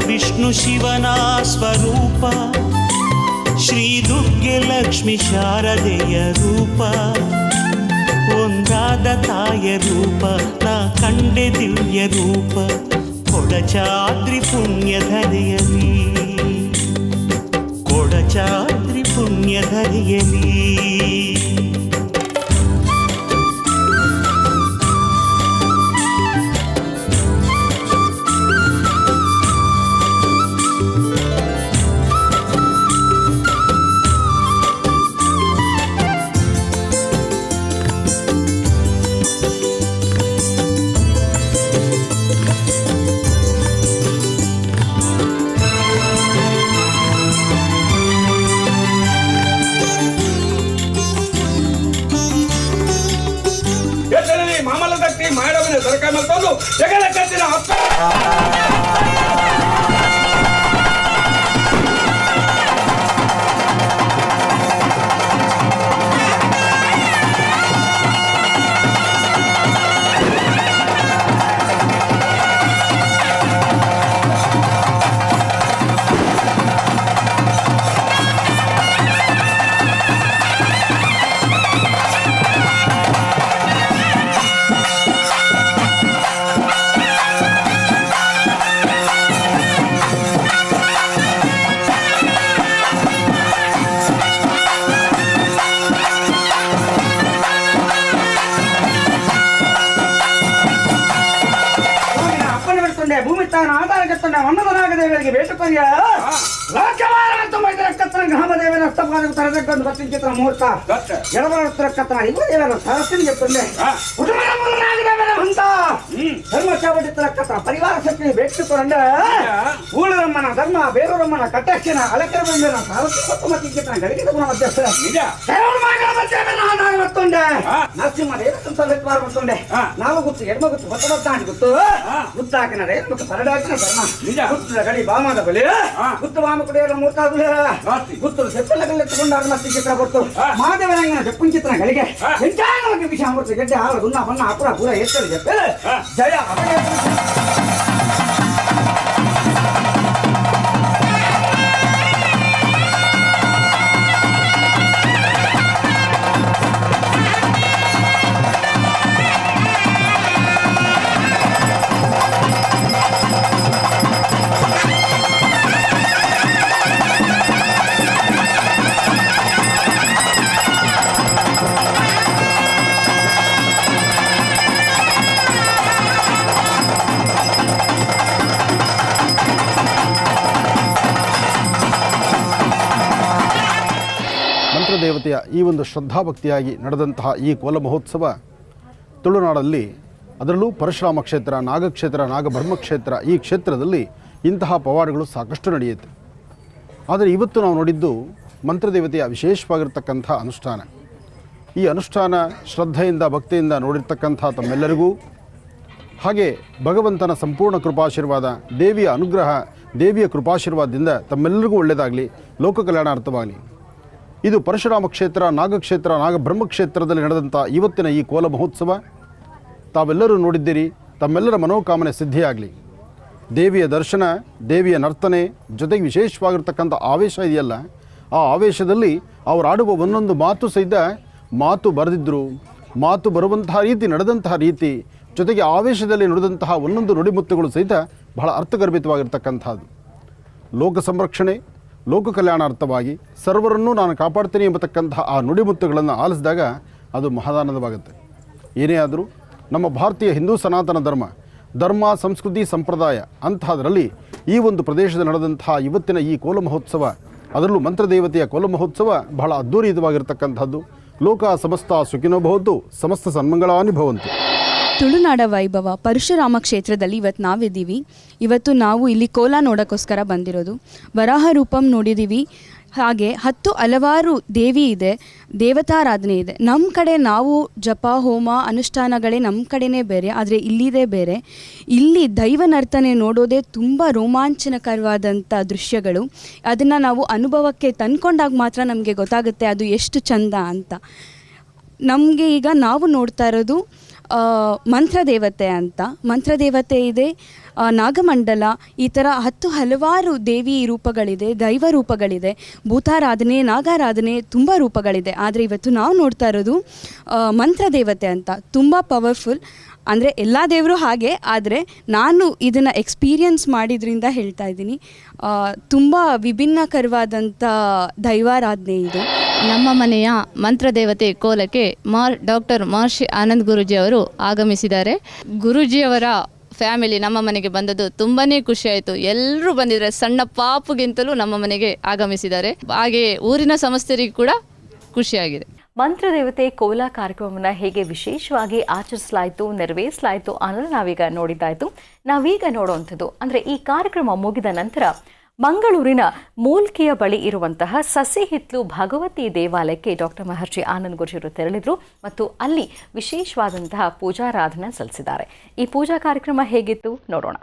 ವಿಷ್ಣು ಶಿವನ ಸ್ವರೂಪ ಶ್ರೀ ದುರ್ಗೆ ಲಕ್ಷ್ಮಿ ಶಾರದೆಯ ರೂಪ ಒಂದಾದ ತಾಯ ರೂಪ ನಾ ಕಂಡೆ ದಿವ್ಯ ರೂಪ ಕೊಡಚಾದ್ರಿ ಪುಣ್ಯಧರೆಯಲಿ ಕೊಡಚಾದ್ರಿ ಪುಣ್ಯಧರೆಯಲಿ ಸರ್ಕಾರ ತಂದು ಜಗಲ ಕತ್ತಿನ ತಾನು ಆಧಾರ ಕತ್ತನ ಮನ್ನದನಾಗದೇವರಿಗೆ ಬೇಟುಪರ್ಯ ಲೋಕವಾರ ಮೈದರ ಕತ್ತನ ಗ್ರಾಮದೇವರ ಅಷ್ಟಪಾದ ತರದಕ್ಕೊಂದು ಬತ್ತಿನ ಚಿತ್ರ ಮುಹೂರ್ತ ಎಡಬರ ಕತ್ತನ ಇವ ದೇವರ ಸರಸ್ತಿಗೆ ತಂದೆ ಕುಟುಂಬದ ಮೂಲನಾಗದೇವರ ಹಂತ ಧರ್ಮ ಚಾವಟಿತರ ಕತ್ತನ ಪರಿವಾರ ಶಕ್ತಿ ಬೇಟುಕೊಂಡ ಊಳರಮ್ಮನ ಧರ್ಮ ಬೇರೂರಮ್ಮನ ಕಟ್ಟಕ್ಷಣ ಅಲಕರ ಬಂದಿನ ಸರಸ್ತಿ ಮತ್ತು ಮತ್ತಿನ ಚಿತ್ರ ಗಡಿಗೆ ತಗೊಂಡ ಮಧ್ಯಸ್ಥ ಮತ್ತೊಂಡೆ ನರಸಿಂಹ ದೇವಸ್ಥಾನ ಮತ್ತೊಂಡೆ ನಾವು ಗೊತ್ತು ಎಡ್ಮ ಗೊತ್ತು ಬತ್ತಬತ್ತಾಂಡಿ ಗೊತ್ತು ಗುತ್ತಾಕಿನ ರೇಟ್ ಮತ್ತು ಪರಡಾಕಿನ ಧರ್ಮ ಗುತ್ತದ ಗಡಿ ಬಾಮದ ಬಲಿ ಗುತ್ತು ಬಾಮ ಕುಡಿಯಲು ಮೂರ್ತಾಗುಲ ಗುತ್ತು ಸೆಪ್ಪಲಗಲ್ಲ ತಗೊಂಡಾಗ ಮತ್ತೆ ಚಿತ್ರ ಬರ್ತು ಮಾದೇವರಂಗನ ಜಪ್ಪುನ ಚಿತ್ರಗಳಿಗೆ ಎಂಟಾಗಿ ವಿಷಯ ಅಮೃತ ಗೆಡ್ಡೆ ಹಾಳು ಗುನ್ನ ಬಣ್ಣ ಅಪುರ ಪೂರ ಎತ್ತಲು ಜಪ್ಪೆ ಜಯ ದೇವತೆಯ ಈ ಒಂದು ಶ್ರದ್ಧಾಭಕ್ತಿಯಾಗಿ ನಡೆದಂತಹ ಈ ಕೋಲ ಮಹೋತ್ಸವ ತುಳುನಾಡಲ್ಲಿ, ಅದರಲ್ಲೂ ಪರಶುರಾಮ ಕ್ಷೇತ್ರ, ನಾಗಕ್ಷೇತ್ರ, ನಾಗಬ್ರಹ್ಮಕ್ಷೇತ್ರ, ಈ ಕ್ಷೇತ್ರದಲ್ಲಿ ಇಂತಹ ಪವಾಡಗಳು ಸಾಕಷ್ಟು ನಡೆಯುತ್ತೆ. ಆದರೆ ಇವತ್ತು ನಾವು ನೋಡಿದ್ದು ಮಂತ್ರದೇವತೆಯ ವಿಶೇಷವಾಗಿರ್ತಕ್ಕಂಥ ಅನುಷ್ಠಾನ. ಈ ಅನುಷ್ಠಾನ ಶ್ರದ್ಧೆಯಿಂದ ಭಕ್ತಿಯಿಂದ ನೋಡಿರ್ತಕ್ಕಂಥ ತಮ್ಮೆಲ್ಲರಿಗೂ, ಹಾಗೆ ಭಗವಂತನ ಸಂಪೂರ್ಣ ಕೃಪಾಶೀರ್ವಾದ, ದೇವಿಯ ಅನುಗ್ರಹ, ದೇವಿಯ ಕೃಪಾಶೀರ್ವಾದದಿಂದ ತಮ್ಮೆಲ್ಲರಿಗೂ ಒಳ್ಳೆಯದಾಗಲಿ, ಲೋಕ ಕಲ್ಯಾಣಾರ್ಥವಾಗಲಿ. ಇದು ಪರಶುರಾಮ ಕ್ಷೇತ್ರ, ನಾಗಕ್ಷೇತ್ರ, ನಾಗಬ್ರಹ್ಮಕ್ಷೇತ್ರದಲ್ಲಿ ನಡೆದಂಥ ಇವತ್ತಿನ ಈ ಕೋಲ ಮಹೋತ್ಸವ ತಾವೆಲ್ಲರೂ ನೋಡಿದ್ದೀರಿ. ತಮ್ಮೆಲ್ಲರ ಮನೋಕಾಮನೆ ಸಿದ್ಧಿಯಾಗಲಿ. ದೇವಿಯ ದರ್ಶನ, ದೇವಿಯ ನರ್ತನೆ ಜೊತೆಗೆ ವಿಶೇಷವಾಗಿರ್ತಕ್ಕಂಥ ಆವೇಶ ಇದೆಯಲ್ಲ, ಆ ಆವೇಶದಲ್ಲಿ ಅವರು ಆಡುವ ಒಂದೊಂದು ಮಾತು ಸಹಿತ ಮಾತು ಬರೆದಿದ್ದರು, ಮಾತು ಬರುವಂತಹ ರೀತಿ, ನಡೆದಂತಹ ರೀತಿ, ಜೊತೆಗೆ ಆವೇಶದಲ್ಲಿ ನುಡಿದಂತಹ ಒಂದೊಂದು ನುಡಿಮುತ್ತುಗಳು ಸಹಿತ ಬಹಳ ಅರ್ಥಗರ್ಭಿತವಾಗಿರ್ತಕ್ಕಂಥದ್ದು. ಲೋಕ ಸಂರಕ್ಷಣೆ, ಲೋಕ ಕಲ್ಯಾಣಾರ್ಥವಾಗಿ ಸರ್ವರನ್ನೂ ನಾನು ಕಾಪಾಡ್ತೀನಿ ಎಂಬತಕ್ಕಂತಹ ಆ ನುಡಿಮುತ್ತುಗಳನ್ನು ಆಲಿಸಿದಾಗ ಅದು ಮಹದಾನಂದವಾಗುತ್ತೆ. ಏನೇ ಆದರೂ ನಮ್ಮ ಭಾರತೀಯ ಹಿಂದೂ ಸನಾತನ ಧರ್ಮ ಸಂಸ್ಕೃತಿ ಸಂಪ್ರದಾಯ ಅಂತಹದರಲ್ಲಿ ಈ ಒಂದು ಪ್ರದೇಶದಲ್ಲಿ ನಡೆದಂತಹ ಇವತ್ತಿನ ಈ ಕೋಲ ಮಹೋತ್ಸವ, ಅದರಲ್ಲೂ ಮಂತ್ರದೇವತೆಯ ಕೋಲ ಮಹೋತ್ಸವ ಬಹಳ ಅದ್ಧೂರಿತವಾಗಿರ್ತಕ್ಕಂಥದ್ದು. ಲೋಕ ಸಮಸ್ತ ಸುಖಿನೋ ಭವಂತು, ಸಮಸ್ತ ಸನ್ಮಂಗಳಾನಿ ಭವಂತು. ತುಳುನಾಡ ವೈಭವ ಪರಶುರಾಮ ಕ್ಷೇತ್ರದಲ್ಲಿ ಇವತ್ತು ನಾವಿದ್ದೀವಿ. ಇವತ್ತು ನಾವು ಇಲ್ಲಿ ಕೋಲ ನೋಡೋಕ್ಕೋಸ್ಕರ ಬಂದಿರೋದು. ವರಾಹ ರೂಪಂ ನೋಡಿದ್ದೀವಿ, ಹಾಗೆ ಹಲವಾರು ದೇವಿ ಇದೆ, ದೇವತಾರಾಧನೆ ಇದೆ. ನಮ್ಮ ಕಡೆ ನಾವು ಜಪ ಹೋಮ ಅನುಷ್ಠಾನಗಳೇ ನಮ್ಮ ಕಡೆನೇ ಬೇರೆ, ಆದರೆ ಇಲ್ಲಿದೆ ಬೇರೆ. ಇಲ್ಲಿ ದೈವ ನರ್ತನೆ ನೋಡೋದೇ ತುಂಬ ರೋಮಾಂಚನಕರವಾದಂಥ ದೃಶ್ಯಗಳು. ಅದನ್ನು ನಾವು ಅನುಭವಕ್ಕೆ ತಂದ್ಕೊಂಡಾಗ ಮಾತ್ರ ನಮಗೆ ಗೊತ್ತಾಗುತ್ತೆ ಅದು ಎಷ್ಟು ಚಂದ ಅಂತ. ನಮಗೆ ಈಗ ನಾವು ನೋಡ್ತಾ ಇರೋದು ಮಂತ್ರದೇವತೆ ಅಂತ. ಮಂತ್ರದೇವತೆ ಇದೆ, ನಾಗಮಂಡಲ, ಈ ಥರ ಹಲವಾರು ದೇವಿ ರೂಪಗಳಿದೆ, ದೈವ ರೂಪಗಳಿದೆ, ಭೂತಾರಾಧನೆ, ನಾಗಾರಾಧನೆ, ತುಂಬ ರೂಪಗಳಿದೆ. ಆದರೆ ಇವತ್ತು ನಾವು ನೋಡ್ತಾ ಇರೋದು ಮಂತ್ರದೇವತೆ ಅಂತ. ತುಂಬ ಪವರ್ಫುಲ್. ಅಂದರೆ ಎಲ್ಲ ದೇವರು ಹಾಗೆ, ಆದರೆ ನಾನು ಇದನ್ನು ಎಕ್ಸ್ಪೀರಿಯನ್ಸ್ ಮಾಡಿದ್ರಿಂದ ಹೇಳ್ತಾ ಇದ್ದೀನಿ. ತುಂಬ ವಿಭಿನ್ನಕರವಾದಂಥ ದೈವಾರಾಧನೆ ಇದು. ನಮ್ಮ ಮನೆಯ ಮಂತ್ರದೇವತೆ ಕೋಲಕ್ಕೆ ಡಾಕ್ಟರ್ ಮಹರ್ಷಿ ಆನಂದ್ ಗುರೂಜಿ ಅವರು ಆಗಮಿಸಿದ್ದಾರೆ. ಗುರೂಜಿಯವರ ಫ್ಯಾಮಿಲಿ ನಮ್ಮ ಮನೆಗೆ ಬಂದದ್ದು ತುಂಬಾ ಖುಷಿಯಾಯಿತು. ಎಲ್ಲರೂ ಬಂದಿದ್ದಾರೆ, ಸಣ್ಣ ಪಾಪುಗಿಂತಲೂ ನಮ್ಮ ಮನೆಗೆ ಆಗಮಿಸಿದ್ದಾರೆ. ಹಾಗೆ ಊರಿನ ಸಮಸ್ತರಿಗೂ ಕೂಡ ಖುಷಿಯಾಗಿದೆ. ಮಂತ್ರದೇವತೆ ಕೋಲ ಕಾರ್ಯಕ್ರಮವನ್ನು ಹೇಗೆ ವಿಶೇಷವಾಗಿ ಆಚರಿಸಲಾಯಿತು, ನೆರವೇರಿಸಲಾಯಿತು ಅನ್ನೋದು ನಾವೀಗ ನೋಡಿದ್ದಾಯಿತು. ನಾವೀಗ ನೋಡುವಂಥದ್ದು ಅಂದರೆ ಈ ಕಾರ್ಯಕ್ರಮ ಮುಗಿದ ನಂತರ ಮಂಗಳೂರಿನ ಮೂಲ್ಕಿಯ ಬಳಿ ಇರುವಂತಹ ಸಸಿಹಿತ್ಲು ಭಗವತಿ ದೇವಾಲಯಕ್ಕೆ ಡಾಕ್ಟರ್ ಮಹರ್ಷಿ ಆನಂದ್ ಗುರೂಜಿಯವರು ತೆರಳಿದರು ಮತ್ತು ಅಲ್ಲಿ ವಿಶೇಷವಾದಂತಹ ಪೂಜಾರಾಧನೆ ಸಲ್ಲಿಸಿದ್ದಾರೆ. ಈ ಪೂಜಾ ಕಾರ್ಯಕ್ರಮ ಹೇಗಿತ್ತು ನೋಡೋಣ.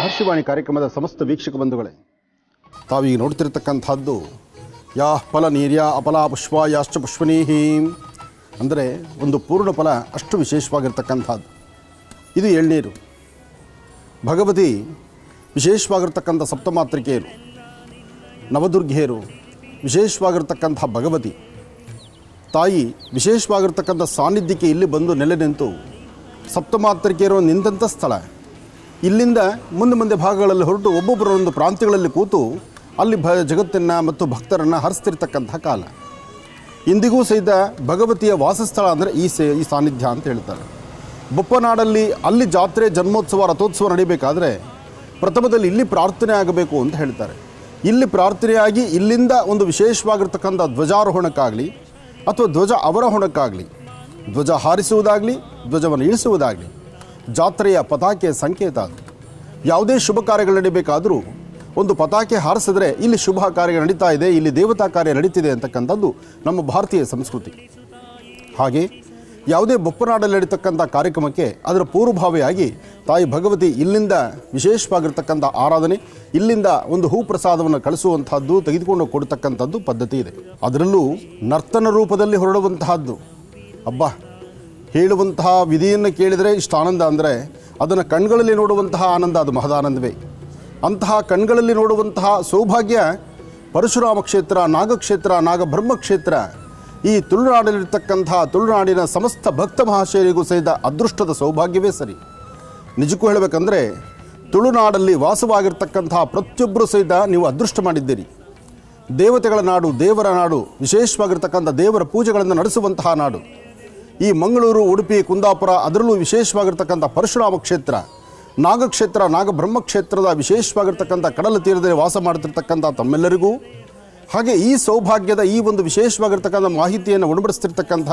ಮಹರ್ಷಿವಾಣಿ ಕಾರ್ಯಕ್ರಮದ ಸಮಸ್ತ ವೀಕ್ಷಕ ಬಂಧುಗಳೇ, ತಾವೀಗ ನೋಡ್ತಿರ್ತಕ್ಕಂಥದ್ದು ಯಾ ಫಲ ನೀರ್ಯ ಅಫಲ ಪುಷ್ಪ ಯಾಶ್ಚ ಪುಷ್ಪನೀಹೀಂ ಅಂದರೆ ಒಂದು ಪೂರ್ಣ ಫಲ ಅಷ್ಟು ವಿಶೇಷವಾಗಿರ್ತಕ್ಕಂಥದ್ದು. ಇದು ಎಳ್ನೀರು. ಭಗವತಿ ವಿಶೇಷವಾಗಿರ್ತಕ್ಕಂಥ ಸಪ್ತಮಾತೃಕೆಯರು, ನವದುರ್ಗೆಯರು, ವಿಶೇಷವಾಗಿರ್ತಕ್ಕಂಥ ಭಗವತಿ ತಾಯಿ ವಿಶೇಷವಾಗಿರ್ತಕ್ಕಂಥ ಸಾನ್ನಿಧ್ಯಕ್ಕೆ ಇಲ್ಲಿ ಬಂದು ನೆಲೆ ನಿಂತು ಸಪ್ತಮಾತೃಕೆಯರು ನಿಂತಹ ಸ್ಥಳ. ಇಲ್ಲಿಂದ ಮುಂದೆ ಭಾಗಗಳಲ್ಲಿ ಹೊರಟು ಒಬ್ಬೊಬ್ಬರೊಂದು ಪ್ರಾಂತ್ಯಗಳಲ್ಲಿ ಕೂತು ಅಲ್ಲಿ ಜಗತ್ತನ್ನು ಮತ್ತು ಭಕ್ತರನ್ನು ಹರಿಸ್ತಿರ್ತಕ್ಕಂಥ ಕಾಲ. ಇಂದಿಗೂ ಸಹಿತ ಭಗವತಿಯ ವಾಸಸ್ಥಳ ಅಂದರೆ ಈ ಸಾನ್ನಿಧ್ಯ ಅಂತ ಹೇಳ್ತಾರೆ. ಬೊಪ್ಪನಾಡಲ್ಲಿ ಅಲ್ಲಿ ಜಾತ್ರೆ, ಜನ್ಮೋತ್ಸವ, ರಥೋತ್ಸವ ನಡೀಬೇಕಾದ್ರೆ ಪ್ರಥಮದಲ್ಲಿ ಇಲ್ಲಿ ಪ್ರಾರ್ಥನೆ ಆಗಬೇಕು ಅಂತ ಹೇಳ್ತಾರೆ. ಇಲ್ಲಿ ಪ್ರಾರ್ಥನೆಯಾಗಿ ಇಲ್ಲಿಂದ ಒಂದು ವಿಶೇಷವಾಗಿರ್ತಕ್ಕಂಥ ಧ್ವಜಾರೋಹಣಕ್ಕಾಗಲಿ ಅಥವಾ ಧ್ವಜ ಅವರೋಹಣಕ್ಕಾಗಲಿ, ಧ್ವಜ ಹಾರಿಸುವುದಾಗಲಿ, ಧ್ವಜವನ್ನು ಇಳಿಸುವುದಾಗಲಿ ಜಾತ್ರೆಯ ಪತಾಕೆಯ ಸಂಕೇತ. ಅದು ಯಾವುದೇ ಶುಭ ಕಾರ್ಯಗಳು ನಡೀಬೇಕಾದರೂ ಒಂದು ಪತಾಕೆ ಹಾರಿಸಿದ್ರೆ ಇಲ್ಲಿ ಶುಭ ಕಾರ್ಯ ನಡೀತಾ ಇದೆ, ಇಲ್ಲಿ ದೇವತಾ ಕಾರ್ಯ ನಡೀತಿದೆ ಅಂತಕ್ಕಂಥದ್ದು ನಮ್ಮ ಭಾರತೀಯ ಸಂಸ್ಕೃತಿ. ಹಾಗೆ ಯಾವುದೇ ಬೊಪ್ಪನಾಡಲ್ಲಿ ನಡೀತಕ್ಕಂಥ ಕಾರ್ಯಕ್ರಮಕ್ಕೆ ಅದರ ಪೂರ್ವಭಾವಿಯಾಗಿ ತಾಯಿ ಭಗವತಿ ಇಲ್ಲಿಂದ ವಿಶೇಷವಾಗಿರ್ತಕ್ಕಂಥ ಆರಾಧನೆ, ಇಲ್ಲಿಂದ ಒಂದು ಹೂ ಪ್ರಸಾದವನ್ನು ಕಳಿಸುವಂತಹದ್ದು, ತೆಗೆದುಕೊಂಡು ಕೊಡ್ತಕ್ಕಂಥದ್ದು ಪದ್ಧತಿ ಇದೆ. ಅದರಲ್ಲೂ ನರ್ತನ ರೂಪದಲ್ಲಿ ಹೊರಡುವಂತಹದ್ದು. ಅಬ್ಬಾ, ಹೇಳುವಂತಹ ವಿಧಿಯನ್ನು ಕೇಳಿದರೆ ಇಷ್ಟು ಆನಂದ ಅಂದರೆ ಅದನ್ನು ಕಣ್ಗಳಲ್ಲಿ ನೋಡುವಂತಹ ಆನಂದ ಅದು ಮಹದಾನಂದವೇ. ಅಂತಹ ಕಣ್ಗಳಲ್ಲಿ ನೋಡುವಂತಹ ಸೌಭಾಗ್ಯ ಪರಶುರಾಮ ಕ್ಷೇತ್ರ, ನಾಗಕ್ಷೇತ್ರ, ನಾಗಬ್ರಹ್ಮಕ್ಷೇತ್ರ, ಈ ತುಳುನಾಡಲ್ಲಿರ್ತಕ್ಕಂಥ ತುಳುನಾಡಿನ ಸಮಸ್ತ ಭಕ್ತ ಮಹಾಶಯರಿಗೂ ಸಹಿತ ಅದೃಷ್ಟದ ಸೌಭಾಗ್ಯವೇ ಸರಿ. ನಿಜಕ್ಕೂ ಹೇಳಬೇಕಂದ್ರೆ ತುಳುನಾಡಲ್ಲಿ ವಾಸವಾಗಿರ್ತಕ್ಕಂಥ ಪ್ರತಿಯೊಬ್ಬರೂ ಸಹಿತ ನೀವು ಅದೃಷ್ಟ ಮಾಡಿದ್ದೀರಿ. ದೇವತೆಗಳ ನಾಡು, ದೇವರ ನಾಡು, ವಿಶೇಷವಾಗಿರ್ತಕ್ಕಂಥ ದೇವರ ಪೂಜೆಗಳನ್ನು ನಡೆಸುವಂತಹ ನಾಡು. ಈ ಮಂಗಳೂರು, ಉಡುಪಿ, ಕುಂದಾಪುರ, ಅದರಲ್ಲೂ ವಿಶೇಷವಾಗಿರ್ತಕ್ಕಂಥ ಪರಶುರಾಮ ಕ್ಷೇತ್ರ, ನಾಗಕ್ಷೇತ್ರ, ನಾಗಬ್ರಹ್ಮಕ್ಷೇತ್ರದ ವಿಶೇಷವಾಗಿರ್ತಕ್ಕಂಥ ಕಡಲ ತೀರದಲ್ಲಿ ವಾಸ ಮಾಡ್ತಿರ್ತಕ್ಕಂಥ ತಮ್ಮೆಲ್ಲರಿಗೂ, ಹಾಗೆ ಈ ಸೌಭಾಗ್ಯದ ಈ ಒಂದು ವಿಶೇಷವಾಗಿರ್ತಕ್ಕಂಥ ಮಾಹಿತಿಯನ್ನು ಉಣಬಡಿಸ್ತಿರ್ತಕ್ಕಂಥ,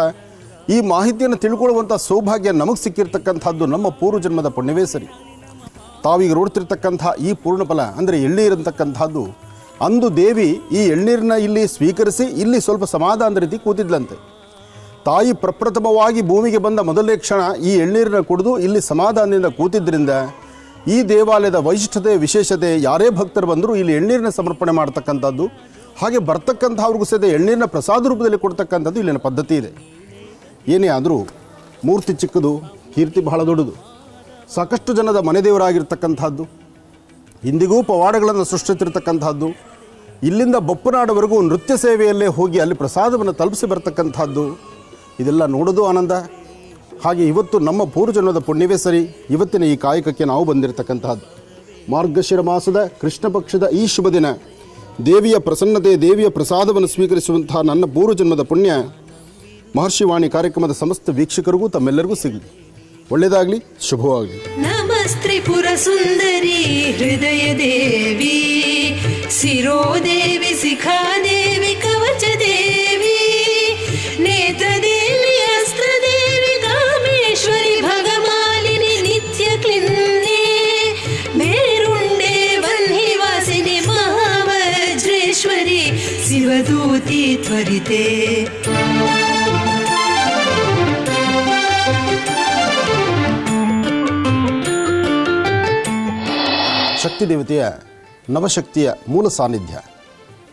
ಈ ಮಾಹಿತಿಯನ್ನು ತಿಳ್ಕೊಳ್ಳುವಂಥ ಸೌಭಾಗ್ಯ ನಮಗೆ ಸಿಕ್ಕಿರ್ತಕ್ಕಂಥದ್ದು ನಮ್ಮ ಪೂರ್ವಜನ್ಮದ ಪುಣ್ಯವೇ ಸರಿ. ತಾವೀಗ ನೋಡ್ತಿರ್ತಕ್ಕಂಥ ಈ ಪೂರ್ಣಫಲ ಅಂದರೆ ಎಳ್ನೀರಂತಕ್ಕಂಥದ್ದು, ಅಂದು ದೇವಿ ಈ ಎಳ್ನೀರನ್ನ ಇಲ್ಲಿ ಸ್ವೀಕರಿಸಿ ಇಲ್ಲಿ ಸ್ವಲ್ಪ ಸಮಾಧಾನದ ರೀತಿ ಕೂತಿದ್ಲಂತೆ. ತಾಯಿ ಪ್ರಪ್ರಥಮವಾಗಿ ಭೂಮಿಗೆ ಬಂದ ಮೊದಲನೇ ಕ್ಷಣ ಈ ಎಳ್ನೀರನ್ನ ಕುಡಿದು ಇಲ್ಲಿ ಸಮಾಧಾನದಿಂದ ಕೂತಿದ್ದರಿಂದ ಈ ದೇವಾಲಯದ ವೈಶಿಷ್ಟ್ಯತೆ, ವಿಶೇಷತೆ, ಯಾರೇ ಭಕ್ತರು ಬಂದರೂ ಇಲ್ಲಿ ಎಳ್ನೀರನ್ನ ಸಮರ್ಪಣೆ ಮಾಡ್ತಕ್ಕಂಥದ್ದು, ಹಾಗೆ ಬರ್ತಕ್ಕಂಥವ್ರಿಗೂ ಸಹಿತ ಎಳ್ನೀರನ್ನ ಪ್ರಸಾದ ರೂಪದಲ್ಲಿ ಕೊಡ್ತಕ್ಕಂಥದ್ದು ಇಲ್ಲಿನ ಪದ್ಧತಿ ಇದೆ. ಏನೇ ಆದರೂ ಮೂರ್ತಿ ಚಿಕ್ಕದು, ಕೀರ್ತಿ ಬಹಳ ದೊಡ್ಡದು. ಸಾಕಷ್ಟು ಜನದ ಮನೆ ದೇವರಾಗಿರ್ತಕ್ಕಂಥದ್ದು, ಇಂದಿಗೂ ಪವಾಡಗಳನ್ನು ಸೃಷ್ಟಿಸಿರ್ತಕ್ಕಂಥದ್ದು, ಇಲ್ಲಿಂದ ಬೊಪ್ಪನಾಡವರೆಗೂ ನೃತ್ಯ ಸೇವೆಯಲ್ಲೇ ಹೋಗಿ ಅಲ್ಲಿ ಪ್ರಸಾದವನ್ನು ತಲುಪಿಸಿ ಬರ್ತಕ್ಕಂಥದ್ದು, ಇದೆಲ್ಲ ನೋಡೋದು ಆನಂದ. ಹಾಗೆ ಇವತ್ತು ನಮ್ಮ ಪೂರ್ವಜನ್ಮದ ಪುಣ್ಯವೇ ಸರಿ ಇವತ್ತಿನ ಈ ಕಾಯಕಕ್ಕೆ ನಾವು ಬಂದಿರತಕ್ಕಂಥದ್ದು. ಮಾರ್ಗಶಿರ ಮಾಸದ ಕೃಷ್ಣ ಪಕ್ಷದ ಈ ಶುಭ ದಿನ ದೇವಿಯ ಪ್ರಸನ್ನತೆ, ದೇವಿಯ ಪ್ರಸಾದವನ್ನು ಸ್ವೀಕರಿಸುವಂತಹ ನನ್ನ ಪೂರ್ವಜನ್ಮದ ಪುಣ್ಯ ಮಹರ್ಷಿವಾಣಿ ಕಾರ್ಯಕ್ರಮದ ಸಮಸ್ತ ವೀಕ್ಷಕರಿಗೂ ತಮ್ಮೆಲ್ಲರಿಗೂ ಸಿಗಲಿ. ಒಳ್ಳೆಯದಾಗಲಿ, ಶುಭವಾಗಲಿ. ನಮಸ್ತ್ರಿಪುರ ಸುಂದರಿ ಹೃದಯ ದೇವಿ, ಶಿರೋದೇವಿ, ಶಿಖಾದೇವಿ, ಕವಚ ದೇವಿ, ನೇತ್ರದೇವಿ, ಅಸ್ತ್ರದೇವಿ, ಕಾಮೇಶ್ವರಿ, ಭಗಮಾಲಿನಿ, ನಿತ್ಯ ಕ್ಲಿನ್ನೆ, ಮೇರುಂಡೆ, ವನ್ಹಿವಾಸಿನಿ, ಮಹಾವಜ್ರೇಶ್ವರಿ, ಶಿವದೂತಿ ತ್ವರಿತೆ. ಶಕ್ತಿ ದೇವತೆಯ ನವಶಕ್ತಿಯ ಮೂಲ ಸಾನ್ನಿಧ್ಯ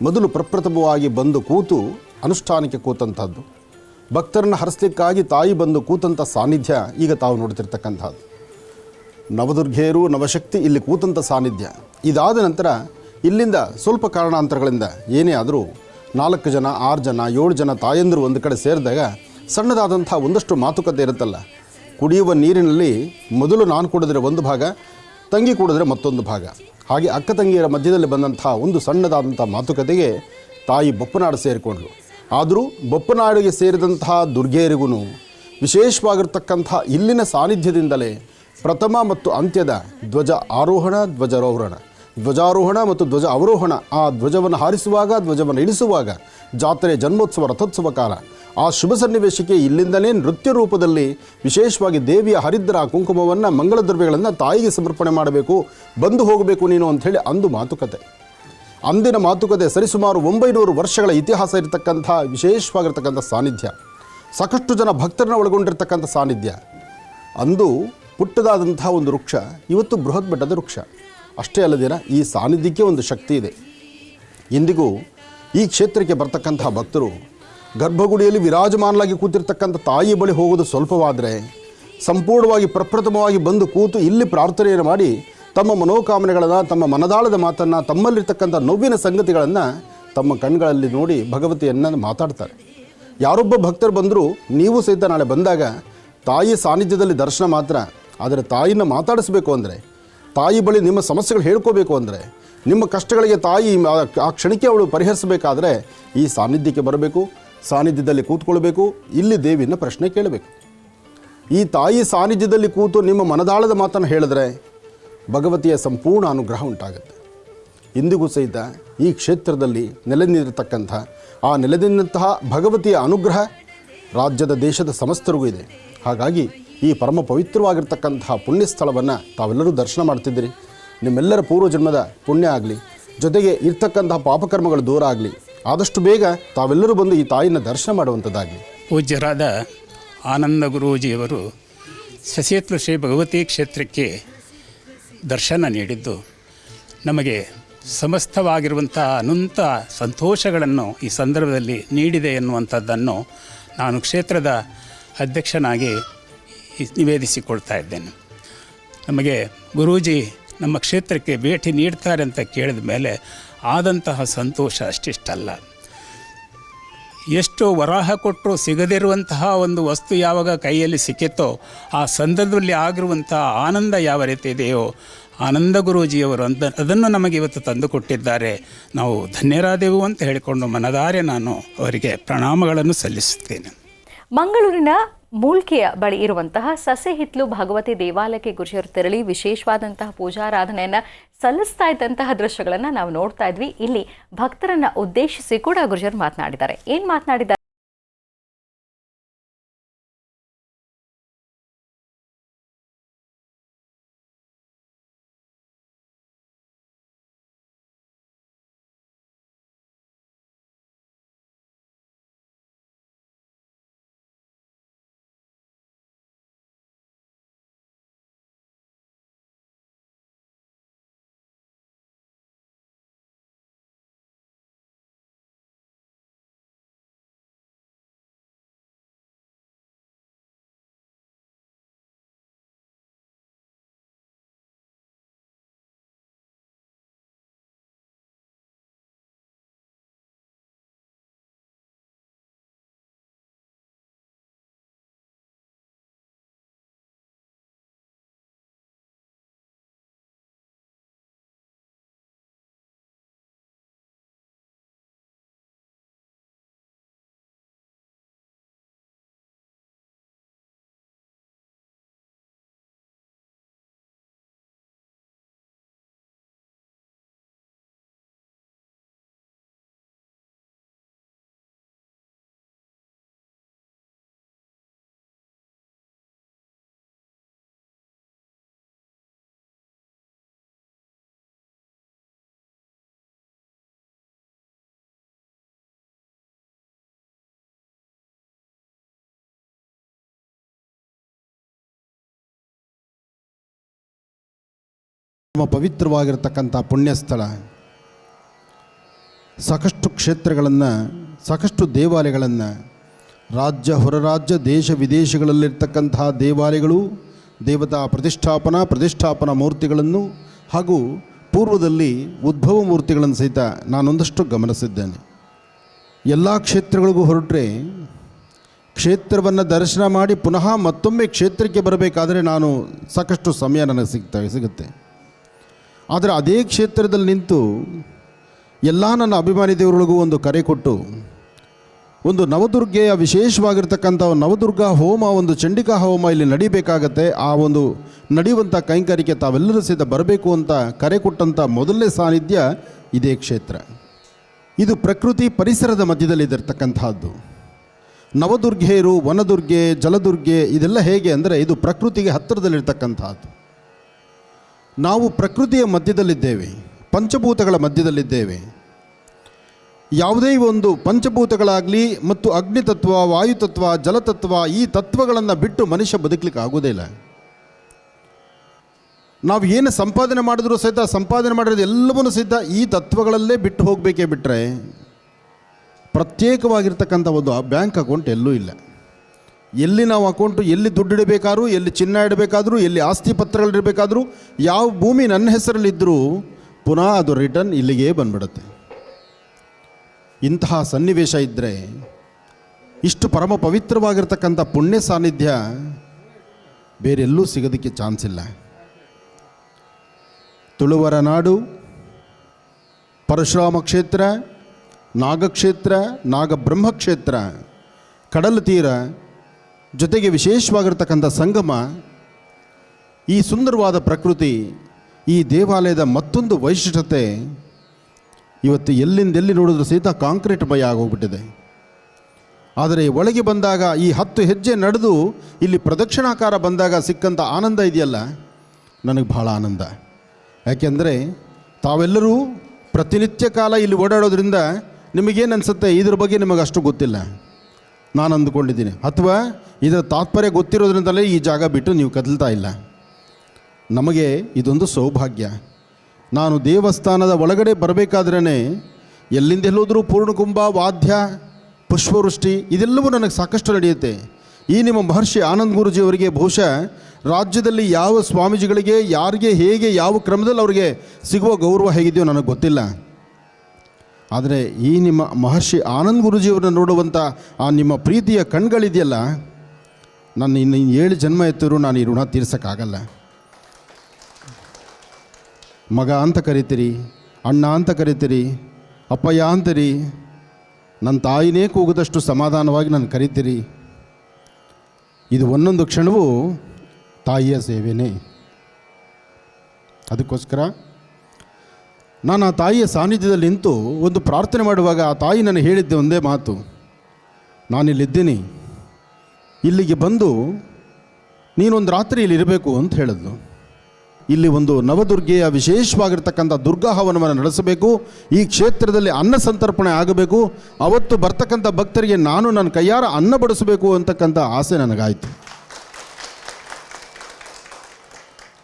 ಮೊದಲು ಪ್ರಪ್ರಥಮವಾಗಿ ಬಂದು ಕೂತು ಅನುಷ್ಠಾನಕ್ಕೆ ಕೂತಂಥದ್ದು, ಭಕ್ತರನ್ನು ಹರಿಸಲಿಕ್ಕಾಗಿ ತಾಯಿ ಬಂದು ಕೂತಂಥ ಸಾನ್ನಿಧ್ಯ ಈಗ ತಾವು ನೋಡ್ತಿರ್ತಕ್ಕಂಥದ್ದು. ನವದುರ್ಗೆಯರು, ನವಶಕ್ತಿ ಇಲ್ಲಿ ಕೂತಂಥ ಸಾನ್ನಿಧ್ಯ. ಇದಾದ ನಂತರ ಇಲ್ಲಿಂದ ಸ್ವಲ್ಪ ಕಾರಣಾಂತರಗಳಿಂದ ಏನೇ ಆದರೂ 4 ಜನ, 6 ಜನ, 7 ಜನ ತಾಯಂದಿರು ಒಂದು ಕಡೆ ಸೇರಿದಾಗ ಸಣ್ಣದಾದಂಥ ಒಂದಷ್ಟು ಮಾತುಕತೆ ಇರುತ್ತಲ್ಲ. ಕುಡಿಯುವ ನೀರಿನಲ್ಲಿ ಮೊದಲು ನಾನು ಕುಡಿದ್ರೆ ಒಂದು ಭಾಗ, ತಂಗಿ ಕುಡಿದ್ರೆ ಮತ್ತೊಂದು ಭಾಗ, ಹಾಗೆ ಅಕ್ಕ ತಂಗಿಯರ ಮಧ್ಯದಲ್ಲಿ ಬಂದಂಥ ಒಂದು ಸಣ್ಣದಾದಂಥ ಮಾತುಕತೆಗೆ ತಾಯಿ ಬೊಪ್ಪನಾಡು ಸೇರಿಕೊಂಡ್ಳು. ಆದರೂ ಬೊಪ್ಪನಾಡಿಗೆ ಸೇರಿದಂತಹ ದುರ್ಗೆಯರಿಗೂ ವಿಶೇಷವಾಗಿರ್ತಕ್ಕಂಥ ಇಲ್ಲಿನ ಸಾನ್ನಿಧ್ಯದಿಂದಲೇ ಪ್ರಥಮ ಮತ್ತು ಅಂತ್ಯದ ಧ್ವಜ ಆರೋಹಣ, ಧ್ವಜಾರೋಹಣ ಮತ್ತು ಧ್ವಜ ಅವರೋಹಣ, ಆ ಧ್ವಜವನ್ನು ಹಾರಿಸುವಾಗ, ಧ್ವಜವನ್ನು ಇಳಿಸುವಾಗ, ಜಾತ್ರೆ, ಜನ್ಮೋತ್ಸವ, ರಥೋತ್ಸವ ಕಾಲ, ಆ ಶುಭ ಸನ್ನಿವೇಶಕ್ಕೆ ಇಲ್ಲಿಂದಲೇ ನೃತ್ಯ ರೂಪದಲ್ಲಿ ವಿಶೇಷವಾಗಿ ದೇವಿಯ ಹರಿದ್ರ ಕುಂಕುಮವನ್ನು, ಮಂಗಳ ದ್ರವ್ಯಗಳನ್ನು ತಾಯಿಗೆ ಸಮರ್ಪಣೆ ಮಾಡಬೇಕು, ಬಂದು ಹೋಗಬೇಕು ನೀನು ಅಂಥೇಳಿ ಅಂದು ಮಾತುಕತೆ. ಅಂದಿನ ಮಾತುಕತೆ ಸರಿಸುಮಾರು 900 ವರ್ಷಗಳ ಇತಿಹಾಸ ಇರತಕ್ಕಂಥ ವಿಶೇಷವಾಗಿರ್ತಕ್ಕಂಥ ಸಾನ್ನಿಧ್ಯ, ಸಾಕಷ್ಟು ಜನ ಭಕ್ತರನ್ನು ಒಳಗೊಂಡಿರ್ತಕ್ಕಂಥ ಸಾನ್ನಿಧ್ಯ. ಅಂದು ಪುಟ್ಟದಾದಂಥ ಒಂದು ವೃಕ್ಷ ಇವತ್ತು ಬೃಹತ್ ಬೆಟ್ಟದ ವೃಕ್ಷ. ಅಷ್ಟೇ ಅಲ್ಲದಿರ ಈ ಸಾನ್ನಿಧ್ಯಕ್ಕೆ ಒಂದು ಶಕ್ತಿ ಇದೆ. ಇಂದಿಗೂ ಈ ಕ್ಷೇತ್ರಕ್ಕೆ ಬರ್ತಕ್ಕಂತಹ ಭಕ್ತರು ಗರ್ಭಗುಡಿಯಲ್ಲಿ ವಿರಾಜಮಾನಲಾಗಿ ಕೂತಿರ್ತಕ್ಕಂಥ ತಾಯಿ ಬಳಿ ಹೋಗೋದು ಸ್ವಲ್ಪವಾದರೆ ಸಂಪೂರ್ಣವಾಗಿ ಪ್ರಪ್ರಥಮವಾಗಿ ಬಂದು ಕೂತು ಇಲ್ಲಿ ಪ್ರಾರ್ಥನೆಯನ್ನು ಮಾಡಿ ತಮ್ಮ ಮನೋಕಾಮನೆಗಳನ್ನು, ತಮ್ಮ ಮನದಾಳದ ಮಾತನ್ನು, ತಮ್ಮಲ್ಲಿರ್ತಕ್ಕಂಥ ನೋವಿನ ಸಂಗತಿಗಳನ್ನು ತಮ್ಮ ಕಣ್ಗಳಲ್ಲಿ ನೋಡಿ ಭಗವತಿಯನ್ನು ಮಾತಾಡ್ತಾರೆ. ಯಾರೊಬ್ಬ ಭಕ್ತರು ಬಂದರೂ ನೀವು ಸಹಿತ ನಾಳೆ ಬಂದಾಗ ತಾಯಿ ಸಾನ್ನಿಧ್ಯದಲ್ಲಿ ದರ್ಶನ ಮಾತ್ರ. ಆದರೆ ತಾಯಿನ ಮಾತಾಡಿಸ್ಬೇಕು ಅಂದರೆ, ತಾಯಿ ಬಳಿ ನಿಮ್ಮ ಸಮಸ್ಯೆಗಳು ಹೇಳ್ಕೋಬೇಕು ಅಂದರೆ, ನಿಮ್ಮ ಕಷ್ಟಗಳಿಗೆ ತಾಯಿ ಆ ಕ್ಷಣಕ್ಕೆ ಅವಳು ಪರಿಹರಿಸಬೇಕಾದ್ರೆ ಈ ಸಾನ್ನಿಧ್ಯಕ್ಕೆ ಬರಬೇಕು, ಸಾನ್ನಿಧ್ಯದಲ್ಲಿ ಕೂತ್ಕೊಳ್ಬೇಕು, ಇಲ್ಲಿ ದೇವಿನ ಪ್ರಶ್ನೆ ಕೇಳಬೇಕು. ಈ ತಾಯಿ ಸಾನ್ನಿಧ್ಯದಲ್ಲಿ ಕೂತು ನಿಮ್ಮ ಮನದಾಳದ ಮಾತನ್ನು ಹೇಳಿದ್ರೆ ಭಗವತಿಯ ಸಂಪೂರ್ಣ ಅನುಗ್ರಹ ಉಂಟಾಗುತ್ತೆ. ಇಂದಿಗೂ ಸಹಿತ ಈ ಕ್ಷೇತ್ರದಲ್ಲಿ ನೆಲೆನಿರತಕ್ಕಂಥ ಆ ನೆಲೆದಿದ್ದಂತಹ ಭಗವತಿಯ ಅನುಗ್ರಹ ರಾಜ್ಯದ ದೇಶದ ಸಮಸ್ತರಿಗೂ ಇದೆ. ಹಾಗಾಗಿ ಈ ಪರಮ ಪವಿತ್ರವಾಗಿರ್ತಕ್ಕಂತಹ ಪುಣ್ಯ ಸ್ಥಳವನ್ನು ತಾವೆಲ್ಲರೂ ದರ್ಶನ ಮಾಡ್ತಿದ್ದೀರಿ. ನಿಮ್ಮೆಲ್ಲರ ಪೂರ್ವಜನ್ಮದ ಪುಣ್ಯ ಆಗಲಿ, ಜೊತೆಗೆ ಇರ್ತಕ್ಕಂತಹ ಪಾಪಕರ್ಮಗಳು ದೂರ ಆಗಲಿ. ಆದಷ್ಟು ಬೇಗ ತಾವೆಲ್ಲರೂ ಬಂದು ಈ ತಾಯಿನ ದರ್ಶನ ಮಾಡುವಂಥದ್ದಾಗಲಿ. ಪೂಜ್ಯರಾದ ಆನಂದ ಗುರೂಜಿಯವರು ಸಚೇತ್ರ ಶ್ರೀ ಭಗವತಿ ಕ್ಷೇತ್ರಕ್ಕೆ ದರ್ಶನ ನೀಡಿದ್ದು ನಮಗೆ ಸಮಸ್ತವಾಗಿರುವಂಥ ಅನಂತ ಸಂತೋಷಗಳನ್ನು ಈ ಸಂದರ್ಭದಲ್ಲಿ ನೀಡಿದೆ ಎನ್ನುವಂಥದ್ದನ್ನು ನಾನು ಕ್ಷೇತ್ರದ ಅಧ್ಯಕ್ಷನಾಗಿ ನಿವೇದಿಸಿಕೊಳ್ತಾ ಇದ್ದೇನೆ. ನಮಗೆ ಗುರೂಜಿ ನಮ್ಮ ಕ್ಷೇತ್ರಕ್ಕೆ ಭೇಟಿ ನೀಡ್ತಾರೆ ಅಂತ ಕೇಳಿದ ಮೇಲೆ ಆದಂತಹ ಸಂತೋಷ ಅಷ್ಟಿಷ್ಟಲ್ಲ. ಎಷ್ಟು ವರಾಹ ಕೊಟ್ಟರು ಸಿಗದಿರುವಂತಹ ಒಂದು ವಸ್ತು ಯಾವಾಗ ಕೈಯಲ್ಲಿ ಸಿಕ್ಕಿತೋ ಆ ಸಂದರ್ಭದಲ್ಲಿ ಆಗಿರುವಂಥ ಆನಂದ ಯಾವ ರೀತಿ ಇದೆಯೋ ಆನಂದ ಗುರೂಜಿಯವರು ಅದನ್ನು ನಮಗೆ ಇವತ್ತು ತಂದು ಕೊಟ್ಟಿದ್ದಾರೆ. ನಾವು ಧನ್ಯರಾದೆವು ಅಂತ ಹೇಳಿಕೊಂಡು ಮನದಾರೆ ನಾನು ಅವರಿಗೆ ಪ್ರಣಾಮಗಳನ್ನು ಸಲ್ಲಿಸುತ್ತೇನೆ. ಮಂಗಳೂರಿನ ಮೂಲ್ಕೆಯ ಬಳಿ ಇರುವಂತಹ ಸಸೆಹಿತ್ಲು ಭಗವತಿ ದೇವಾಲಯಕ್ಕೆ ಗುರುಜಿಯವರು ತೆರಳಿ ವಿಶೇಷವಾದಂತಹ ಪೂಜಾರಾಧನೆಯನ್ನು ಸಲ್ಲಿಸ್ತಾ ಇದ್ದಂತಹ ದೃಶ್ಯಗಳನ್ನು ನಾವು ನೋಡ್ತಾ ಇದ್ವಿ. ಇಲ್ಲಿ ಭಕ್ತರನ್ನ ಉದ್ದೇಶಿಸಿ ಕೂಡ ಗುರುಜಿಯವರು ಮಾತನಾಡಿದ್ದಾರೆ. ಏನ್ ಮಾತನಾಡಿದ್ದಾರೆ? ನಮ್ಮ ಪವಿತ್ರವಾಗಿರ್ತಕ್ಕಂಥ ಪುಣ್ಯಸ್ಥಳ, ಸಾಕಷ್ಟು ಕ್ಷೇತ್ರಗಳನ್ನು, ಸಾಕಷ್ಟು ದೇವಾಲಯಗಳನ್ನು, ರಾಜ್ಯ ಹೊರರಾಜ್ಯ ದೇಶ ವಿದೇಶಗಳಲ್ಲಿರ್ತಕ್ಕಂತಹ ದೇವಾಲಯಗಳು, ದೇವತಾ ಪ್ರತಿಷ್ಠಾಪನಾ ಮೂರ್ತಿಗಳನ್ನು ಹಾಗೂ ಪೂರ್ವದಲ್ಲಿ ಉದ್ಭವ ಮೂರ್ತಿಗಳನ್ನು ಸಹಿತ ನಾನೊಂದಷ್ಟು ಗಮನಿಸಿದ್ದೇನೆ. ಎಲ್ಲ ಕ್ಷೇತ್ರಗಳಿಗೂ ಹೊರಟ್ರೆ ಕ್ಷೇತ್ರವನ್ನು ದರ್ಶನ ಮಾಡಿ ಪುನಃ ಮತ್ತೊಮ್ಮೆ ಕ್ಷೇತ್ರಕ್ಕೆ ಬರಬೇಕಾದರೆ ನಾನು ಸಾಕಷ್ಟು ಸಮಯ ನನಗೆ ಸಿಗುತ್ತೆ. ಆದರೆ ಅದೇ ಕ್ಷೇತ್ರದಲ್ಲಿ ನಿಂತು ಎಲ್ಲ ನನ್ನ ಅಭಿಮಾನಿ ದೇವರುಗಳಿಗೂ ಒಂದು ಕರೆ ಕೊಟ್ಟು ಒಂದು ನವದುರ್ಗೆಯ ವಿಶೇಷವಾಗಿರ್ತಕ್ಕಂಥ ನವದುರ್ಗಾ ಹೋಮ, ಒಂದು ಚಂಡಿಕಾ ಹೋಮ ಇಲ್ಲಿ ನಡಿಬೇಕಾಗತ್ತೆ. ಆ ಒಂದು ನಡೆಯುವಂಥ ಕೈಂಕರ್ಯಕ್ಕೆ ತಾವೆಲ್ಲರೂ ಸಹಿತ ಬರಬೇಕು ಅಂತ ಕರೆ ಕೊಟ್ಟಂಥ ಮೊದಲನೇ ಸಾನ್ನಿಧ್ಯ ಇದೇ ಕ್ಷೇತ್ರ. ಇದು ಪ್ರಕೃತಿ ಪರಿಸರದ ಮಧ್ಯದಲ್ಲಿದ್ದಿರ್ತಕ್ಕಂಥದ್ದು. ನವದುರ್ಗೆಯರು, ವನದುರ್ಗೆ, ಜಲದುರ್ಗೆ ಇದೆಲ್ಲ ಹೇಗೆ ಅಂದರೆ ಇದು ಪ್ರಕೃತಿಗೆ ಹತ್ತಿರದಲ್ಲಿರ್ತಕ್ಕಂಥದ್ದು. ನಾವು ಪ್ರಕೃತಿಯ ಮಧ್ಯದಲ್ಲಿದ್ದೇವೆ, ಪಂಚಭೂತಗಳ ಮಧ್ಯದಲ್ಲಿದ್ದೇವೆ. ಯಾವುದೇ ಒಂದು ಪಂಚಭೂತಗಳಾಗಲಿ ಮತ್ತು ಅಗ್ನಿತತ್ವ, ವಾಯುತತ್ವ, ಜಲತತ್ವ ಈ ತತ್ವಗಳನ್ನು ಬಿಟ್ಟು ಮನುಷ್ಯ ಬದುಕಲಿಕ್ಕೆ ಆಗೋದೇ ಇಲ್ಲ. ನಾವು ಏನು ಸಂಪಾದನೆ ಮಾಡಿದ್ರೂ ಸಹಿತ ಸಂಪಾದನೆ ಮಾಡಿರೋದು ಎಲ್ಲವನ್ನೂ ಸಹಿತ ಈ ತತ್ವಗಳಲ್ಲೇ ಬಿಟ್ಟು ಹೋಗಬೇಕೇ ಬಿಟ್ಟರೆ ಪ್ರತ್ಯೇಕವಾಗಿರ್ತಕ್ಕಂಥ ಒಂದು ಬ್ಯಾಂಕ್ ಅಕೌಂಟ್ ಎಲ್ಲೂ ಇಲ್ಲ. ಎಲ್ಲಿ ನಾವು ಅಕೌಂಟು, ಎಲ್ಲಿ ದುಡ್ಡು ಇಡಬೇಕಾದ್ರೂ, ಎಲ್ಲಿ ಚಿನ್ನ ಇಡಬೇಕಾದ್ರೂ, ಎಲ್ಲಿ ಆಸ್ತಿ ಪತ್ರಗಳಿರಬೇಕಾದ್ರೂ, ಯಾವ ಭೂಮಿ ನನ್ನ ಹೆಸರಲ್ಲಿದ್ದರೂ ಪುನಃ ಅದು ರಿಟರ್ನ್ ಇಲ್ಲಿಗೆ ಬಂದ್ಬಿಡುತ್ತೆ. ಇಂತಹ ಸನ್ನಿವೇಶ ಇದ್ದರೆ ಇಷ್ಟು ಪರಮ ಪವಿತ್ರವಾಗಿರ್ತಕ್ಕಂಥ ಪುಣ್ಯ ಸಾನ್ನಿಧ್ಯ ಬೇರೆಲ್ಲೂ ಸಿಗೋದಕ್ಕೆ ಚಾನ್ಸ್ ಇಲ್ಲ. ತುಳುವರ ನಾಡು, ಪರಶುರಾಮ ಕ್ಷೇತ್ರ, ನಾಗಕ್ಷೇತ್ರ, ನಾಗಬ್ರಹ್ಮಕ್ಷೇತ್ರ, ಕಡಲ ತೀರ, ಜೊತೆಗೆ ವಿಶೇಷವಾಗಿರ್ತಕ್ಕಂಥ ಸಂಗಮ, ಈ ಸುಂದರವಾದ ಪ್ರಕೃತಿ, ಈ ದೇವಾಲಯದ ಮತ್ತೊಂದು ವೈಶಿಷ್ಟ್ಯತೆ ಇವತ್ತು ಎಲ್ಲಿಂದೆಲ್ಲಿ ನೋಡಿದ್ರೂ ಸಹಿತ ಕಾಂಕ್ರೀಟ್ ಮಯ ಆಗೋಗ್ಬಿಟ್ಟಿದೆ. ಆದರೆ ಒಳಗೆ ಬಂದಾಗ ಈ 10 ಹೆಜ್ಜೆ ನಡೆದು ಇಲ್ಲಿ ಪ್ರದಕ್ಷಿಣಾಕಾರ ಬಂದಾಗ ಸಿಕ್ಕಂಥ ಆನಂದ ಇದೆಯಲ್ಲ, ನನಗೆ ಬಹಳ ಆನಂದ. ಯಾಕೆಂದರೆ ತಾವೆಲ್ಲರೂ ಪ್ರತಿನಿತ್ಯ ಕಾಲ ಇಲ್ಲಿ ಓಡಾಡೋದ್ರಿಂದ ನಿಮಗೇನು ಅನಿಸುತ್ತೆ, ಇದ್ರ ಬಗ್ಗೆ ನಿಮಗೆ ಅಷ್ಟು ಗೊತ್ತಿಲ್ಲ ನಾನು ಅಂದುಕೊಂಡಿದ್ದೀನಿ, ಅಥವಾ ಇದರ ತಾತ್ಪರ್ಯ ಗೊತ್ತಿರೋದ್ರಿಂದಲೇ ಈ ಜಾಗ ಬಿಟ್ಟು ನೀವು ಕದಲ್ತಾ ಇಲ್ಲ. ನಮಗೆ ಇದೊಂದು ಸೌಭಾಗ್ಯ. ನಾನು ದೇವಸ್ಥಾನದ ಒಳಗಡೆ ಬರಬೇಕಾದ್ರೇ ಎಲ್ಲಿಂದೆಲ್ಲೋದ್ರೂ ಪೂರ್ಣಕುಂಭ, ವಾದ್ಯ, ಪುಷ್ಪವೃಷ್ಟಿ ಇದೆಲ್ಲವೂ ನನಗೆ ಸಾಕಷ್ಟು ನಡೆಯುತ್ತೆ. ಈ ನಿಮ್ಮ ಮಹರ್ಷಿ ಆನಂದ್ ಗುರೂಜಿಯವರಿಗೆ ಬಹುಶಃ ರಾಜ್ಯದಲ್ಲಿ ಯಾವ ಸ್ವಾಮೀಜಿಗಳಿಗೆ ಯಾರಿಗೆ ಹೇಗೆ ಯಾವ ಕ್ರಮದಲ್ಲಿ ಅವರಿಗೆ ಸಿಗುವ ಗೌರವ ಹೇಗಿದೆಯೋ ನನಗೆ ಗೊತ್ತಿಲ್ಲ. ಆದರೆ ಈ ನಿಮ್ಮ ಮಹರ್ಷಿ ಆನಂದ್ ಗುರೂಜಿಯವ್ರನ್ನ ನೋಡುವಂಥ ಆ ನಿಮ್ಮ ಪ್ರೀತಿಯ ಕಣ್ಗಳಿದೆಯಲ್ಲ, ನನ್ನ ಇನ್ನು 7 ಜನ್ಮ ಎತ್ತರೂ ನಾನು ಈ ಋಣ ತೀರ್ಸೋಕ್ಕಾಗಲ್ಲ. ಮಗ ಅಂತ ಕರಿತೀರಿ, ಅಣ್ಣ ಅಂತ ಕರಿತೀರಿ, ಅಪ್ಪಯ್ಯ ಅಂತೀರಿ, ನನ್ನ ತಾಯಿನೇ ಕೂಗದಷ್ಟು ಸಮಾಧಾನವಾಗಿ ನಾನು ಕರಿತೀರಿ. ಇದು ಒಂದೊಂದು ಕ್ಷಣವೂ ತಾಯಿಯ ಸೇವೆನೇ. ಅದಕ್ಕೋಸ್ಕರ ನಾನು ಆ ತಾಯಿಯ ಸಾನ್ನಿಧ್ಯದಲ್ಲಿ ನಿಂತು ಒಂದು ಪ್ರಾರ್ಥನೆ ಮಾಡುವಾಗ ಆ ತಾಯಿ ನನಗೆ ಹೇಳಿದ್ದೆ ಒಂದೇ ಮಾತು, ನಾನಿಲ್ಲಿದ್ದೀನಿ, ಇಲ್ಲಿಗೆ ಬಂದು ನೀನೊಂದು ರಾತ್ರಿ ಇಲ್ಲಿ ಇರಬೇಕು ಅಂತ ಹೇಳಿದ್ಲು. ಇಲ್ಲಿ ಒಂದು ನವದುರ್ಗೆಯ ವಿಶೇಷವಾಗಿರ್ತಕ್ಕಂಥ ದುರ್ಗಾ ಹವನವನ್ನು ನಡೆಸಬೇಕು, ಈ ಕ್ಷೇತ್ರದಲ್ಲಿ ಅನ್ನ ಸಂತರ್ಪಣೆ ಆಗಬೇಕು, ಅವತ್ತು ಬರ್ತಕ್ಕಂಥ ಭಕ್ತರಿಗೆ ನಾನು ನನ್ನ ಕೈಯಾರ ಅನ್ನ ಬಡಿಸಬೇಕು ಅಂತಕ್ಕಂಥ ಆಸೆ ನನಗಾಯಿತು.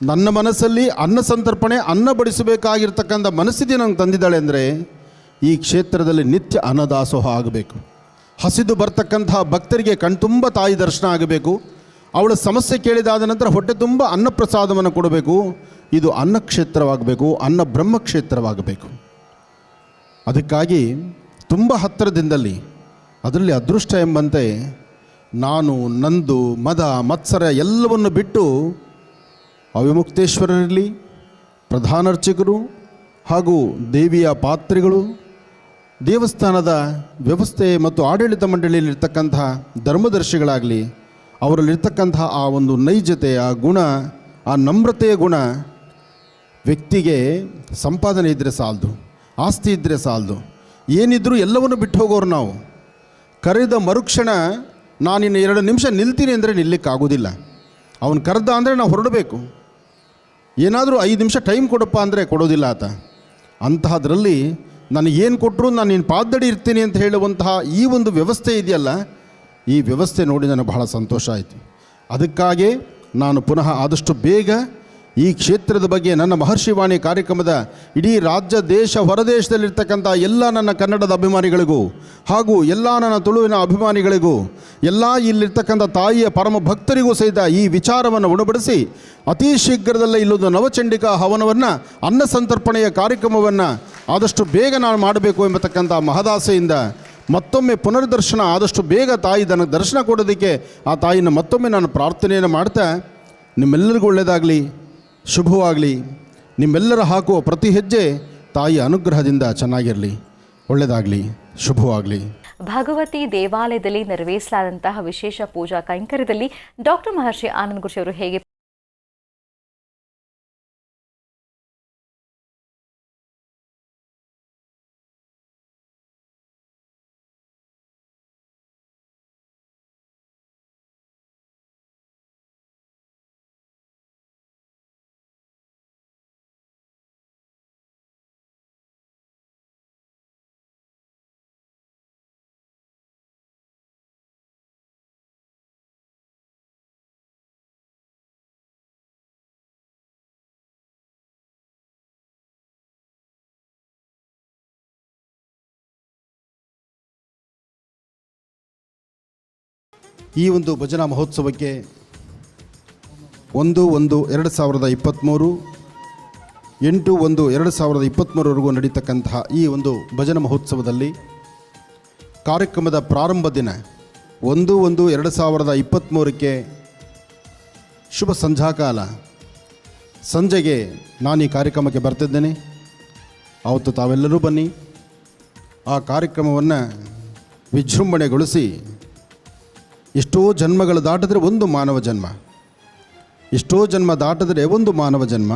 ನನ್ನ ಮನಸ್ಸಲ್ಲಿ ಅನ್ನ ಸಂತರ್ಪಣೆ, ಅನ್ನ ಬಡಿಸಬೇಕಾಗಿರ್ತಕ್ಕಂಥ ಮನಸ್ಥಿತಿ ನನಗೆ ತಂದಿದ್ದಾಳೆ. ಅಂದರೆ ಈ ಕ್ಷೇತ್ರದಲ್ಲಿ ನಿತ್ಯ ಅನ್ನದಾಸೋಹ ಆಗಬೇಕು, ಹಸಿದು ಬರ್ತಕ್ಕಂಥ ಭಕ್ತರಿಗೆ ಕಣ್ತುಂಬ ತಾಯಿ ದರ್ಶನ ಆಗಬೇಕು, ಅವಳ ಸಮಸ್ಯೆ ಕೇಳಿದಾದ ನಂತರ ಹೊಟ್ಟೆ ತುಂಬ ಅನ್ನಪ್ರಸಾದವನ್ನು ಕೊಡಬೇಕು. ಇದು ಅನ್ನಕ್ಷೇತ್ರವಾಗಬೇಕು, ಅನ್ನ ಬ್ರಹ್ಮಕ್ಷೇತ್ರವಾಗಬೇಕು. ಅದಕ್ಕಾಗಿ ತುಂಬ ಹತ್ತಿರದಿಂದಲೇ, ಅದರಲ್ಲಿ ಅದೃಷ್ಟ ಎಂಬಂತೆ ನಾನು ನಂದು ಮದ ಮತ್ಸರ ಎಲ್ಲವನ್ನು ಬಿಟ್ಟು ಅವಿಮುಕ್ತೇಶ್ವರರಿರಲಿ, ಪ್ರಧಾನಾರ್ಚಕರು ಹಾಗೂ ದೇವಿಯ ಪಾತ್ರಿಗಳು, ದೇವಸ್ಥಾನದ ವ್ಯವಸ್ಥೆ ಮತ್ತು ಆಡಳಿತ ಮಂಡಳಿಯಲ್ಲಿರ್ತಕ್ಕಂಥ ಧರ್ಮದರ್ಶಿಗಳಾಗಲಿ, ಅವರಲ್ಲಿರ್ತಕ್ಕಂಥ ಆ ಒಂದು ನೈಜತೆ, ಆ ಗುಣ, ಆ ನಮ್ರತೆಯ ಗುಣ, ವ್ಯಕ್ತಿಗೆ ಸಂಪಾದನೆ ಇದ್ದರೆ ಸಾಲದು, ಆಸ್ತಿ ಇದ್ದರೆ ಸಾಲದು, ಏನಿದ್ರೂ ಎಲ್ಲವನ್ನು ಬಿಟ್ಟು ಹೋಗೋರು ನಾವು. ಕರೆದ ಮರುಕ್ಷಣ ನಾನಿನ್ನು 2 ನಿಮಿಷ ನಿಲ್ತೀನಿ ಅಂದರೆ ನಿಲ್ಲಕ್ಕಾಗೋದಿಲ್ಲ. ಅವನು ಕರೆದ ಅಂದರೆ ನಾವು ಹೊರಡಬೇಕು. ಏನಾದರೂ 5 ನಿಮಿಷ ಟೈಮ್ ಕೊಡಪ್ಪ ಅಂದರೆ ಕೊಡೋದಿಲ್ಲ ಆತ. ಅಂತಹದ್ರಲ್ಲಿ ನನಗೇನು ಕೊಟ್ಟರು ನಾನು ನಿನ್ನ ಪಾದಡಿ ಇರ್ತೀನಿ ಅಂತ ಹೇಳುವಂತಹ ಈ ಒಂದು ವ್ಯವಸ್ಥೆ ಇದೆಯಲ್ಲ, ಈ ವ್ಯವಸ್ಥೆ ನೋಡಿ ನನಗೆ ಬಹಳ ಸಂತೋಷ ಆಯಿತು. ಅದಕ್ಕಾಗಿ ನಾನು ಪುನಃ ಆದಷ್ಟು ಬೇಗ ಈ ಕ್ಷೇತ್ರದ ಬಗ್ಗೆ ನನ್ನ ಮಹರ್ಷಿವಾಣಿ ಕಾರ್ಯಕ್ರಮದ ಇಡೀ ರಾಜ್ಯ, ದೇಶ, ಹೊರದೇಶದಲ್ಲಿರ್ತಕ್ಕಂಥ ಎಲ್ಲ ನನ್ನ ಕನ್ನಡದ ಅಭಿಮಾನಿಗಳಿಗೂ ಹಾಗೂ ಎಲ್ಲ ನನ್ನ ತುಳುವಿನ ಅಭಿಮಾನಿಗಳಿಗೂ, ಎಲ್ಲ ಇಲ್ಲಿರ್ತಕ್ಕಂಥ ತಾಯಿಯ ಪರಮ ಭಕ್ತರಿಗೂ ಸಹಿತ ಈ ವಿಚಾರವನ್ನು ಉಣಬಡಿಸಿ ಅತಿ ಶೀಘ್ರದಲ್ಲೇ ಇಲ್ಲೊಂದು ನವಚಂಡಿಕಾ ಹವನವನ್ನು, ಅನ್ನ ಸಂತರ್ಪಣೆಯ ಕಾರ್ಯಕ್ರಮವನ್ನು ಆದಷ್ಟು ಬೇಗ ನಾನು ಮಾಡಬೇಕು ಎಂಬತಕ್ಕಂಥ ಮಹದಾಸೆಯಿಂದ ಮತ್ತೊಮ್ಮೆ ಪುನರ್ದರ್ಶನ ಆದಷ್ಟು ಬೇಗ ತಾಯಿ ನನಗೆ ದರ್ಶನ ಕೊಡೋದಕ್ಕೆ ಆ ತಾಯಿನ ಮತ್ತೊಮ್ಮೆ ನಾನು ಪ್ರಾರ್ಥನೆಯನ್ನು ಮಾಡ್ತಾ, ನಿಮ್ಮೆಲ್ಲರಿಗೂ ಒಳ್ಳೆಯದಾಗಲಿ, ಶುಭವಾಗಲಿ. ನಿಮ್ಮೆಲ್ಲರ ಹಾಕುವ ಪ್ರತಿ ಹೆಜ್ಜೆ ತಾಯಿಯ ಅನುಗ್ರಹದಿಂದ ಚೆನ್ನಾಗಿರಲಿ, ಒಳ್ಳೆಯದಾಗಲಿ, ಶುಭವಾಗಲಿ. ಭಗವತಿ ದೇವಾಲಯದಲ್ಲಿ ನೆರವೇರಿಸಲಾದಂತಹ ವಿಶೇಷ ಪೂಜಾ ಕೈಂಕರ್ಯದಲ್ಲಿ ಡಾಕ್ಟರ್ ಮಹರ್ಷಿ ಆನಂದ್ ಗುರೂಜಿ ಅವರು ಹೇಗೆ ಈ ಒಂದು ಭಜನಾ ಮಹೋತ್ಸವಕ್ಕೆ 1/1/2023 8/1/2023ವರೆಗೂ ನಡೀತಕ್ಕಂತಹ ಈ ಒಂದು ಭಜನಾ ಮಹೋತ್ಸವದಲ್ಲಿ ಕಾರ್ಯಕ್ರಮದ ಪ್ರಾರಂಭ ದಿನ 1/1/2023ಕ್ಕೆ ಶುಭ ಸಂಧ್ಯಾಕಾಲ ಸಂಜೆಗೆ ನಾನು ಈ ಕಾರ್ಯಕ್ರಮಕ್ಕೆ ಬರ್ತಿದ್ದೇನೆ. ಅವತ್ತು ತಾವೆಲ್ಲರೂ ಬನ್ನಿ. ಆ ಕಾರ್ಯಕ್ರಮವನ್ನು ವಿಜೃಂಭಣೆಗೊಳಿಸಿ ಎಷ್ಟೋ ಜನ್ಮಗಳು ದಾಟಿದ್ರೆ ಒಂದು ಮಾನವ ಜನ್ಮ, ಎಷ್ಟೋ ಜನ್ಮ ದಾಟಿದ್ರೆ ಒಂದು ಮಾನವ ಜನ್ಮ.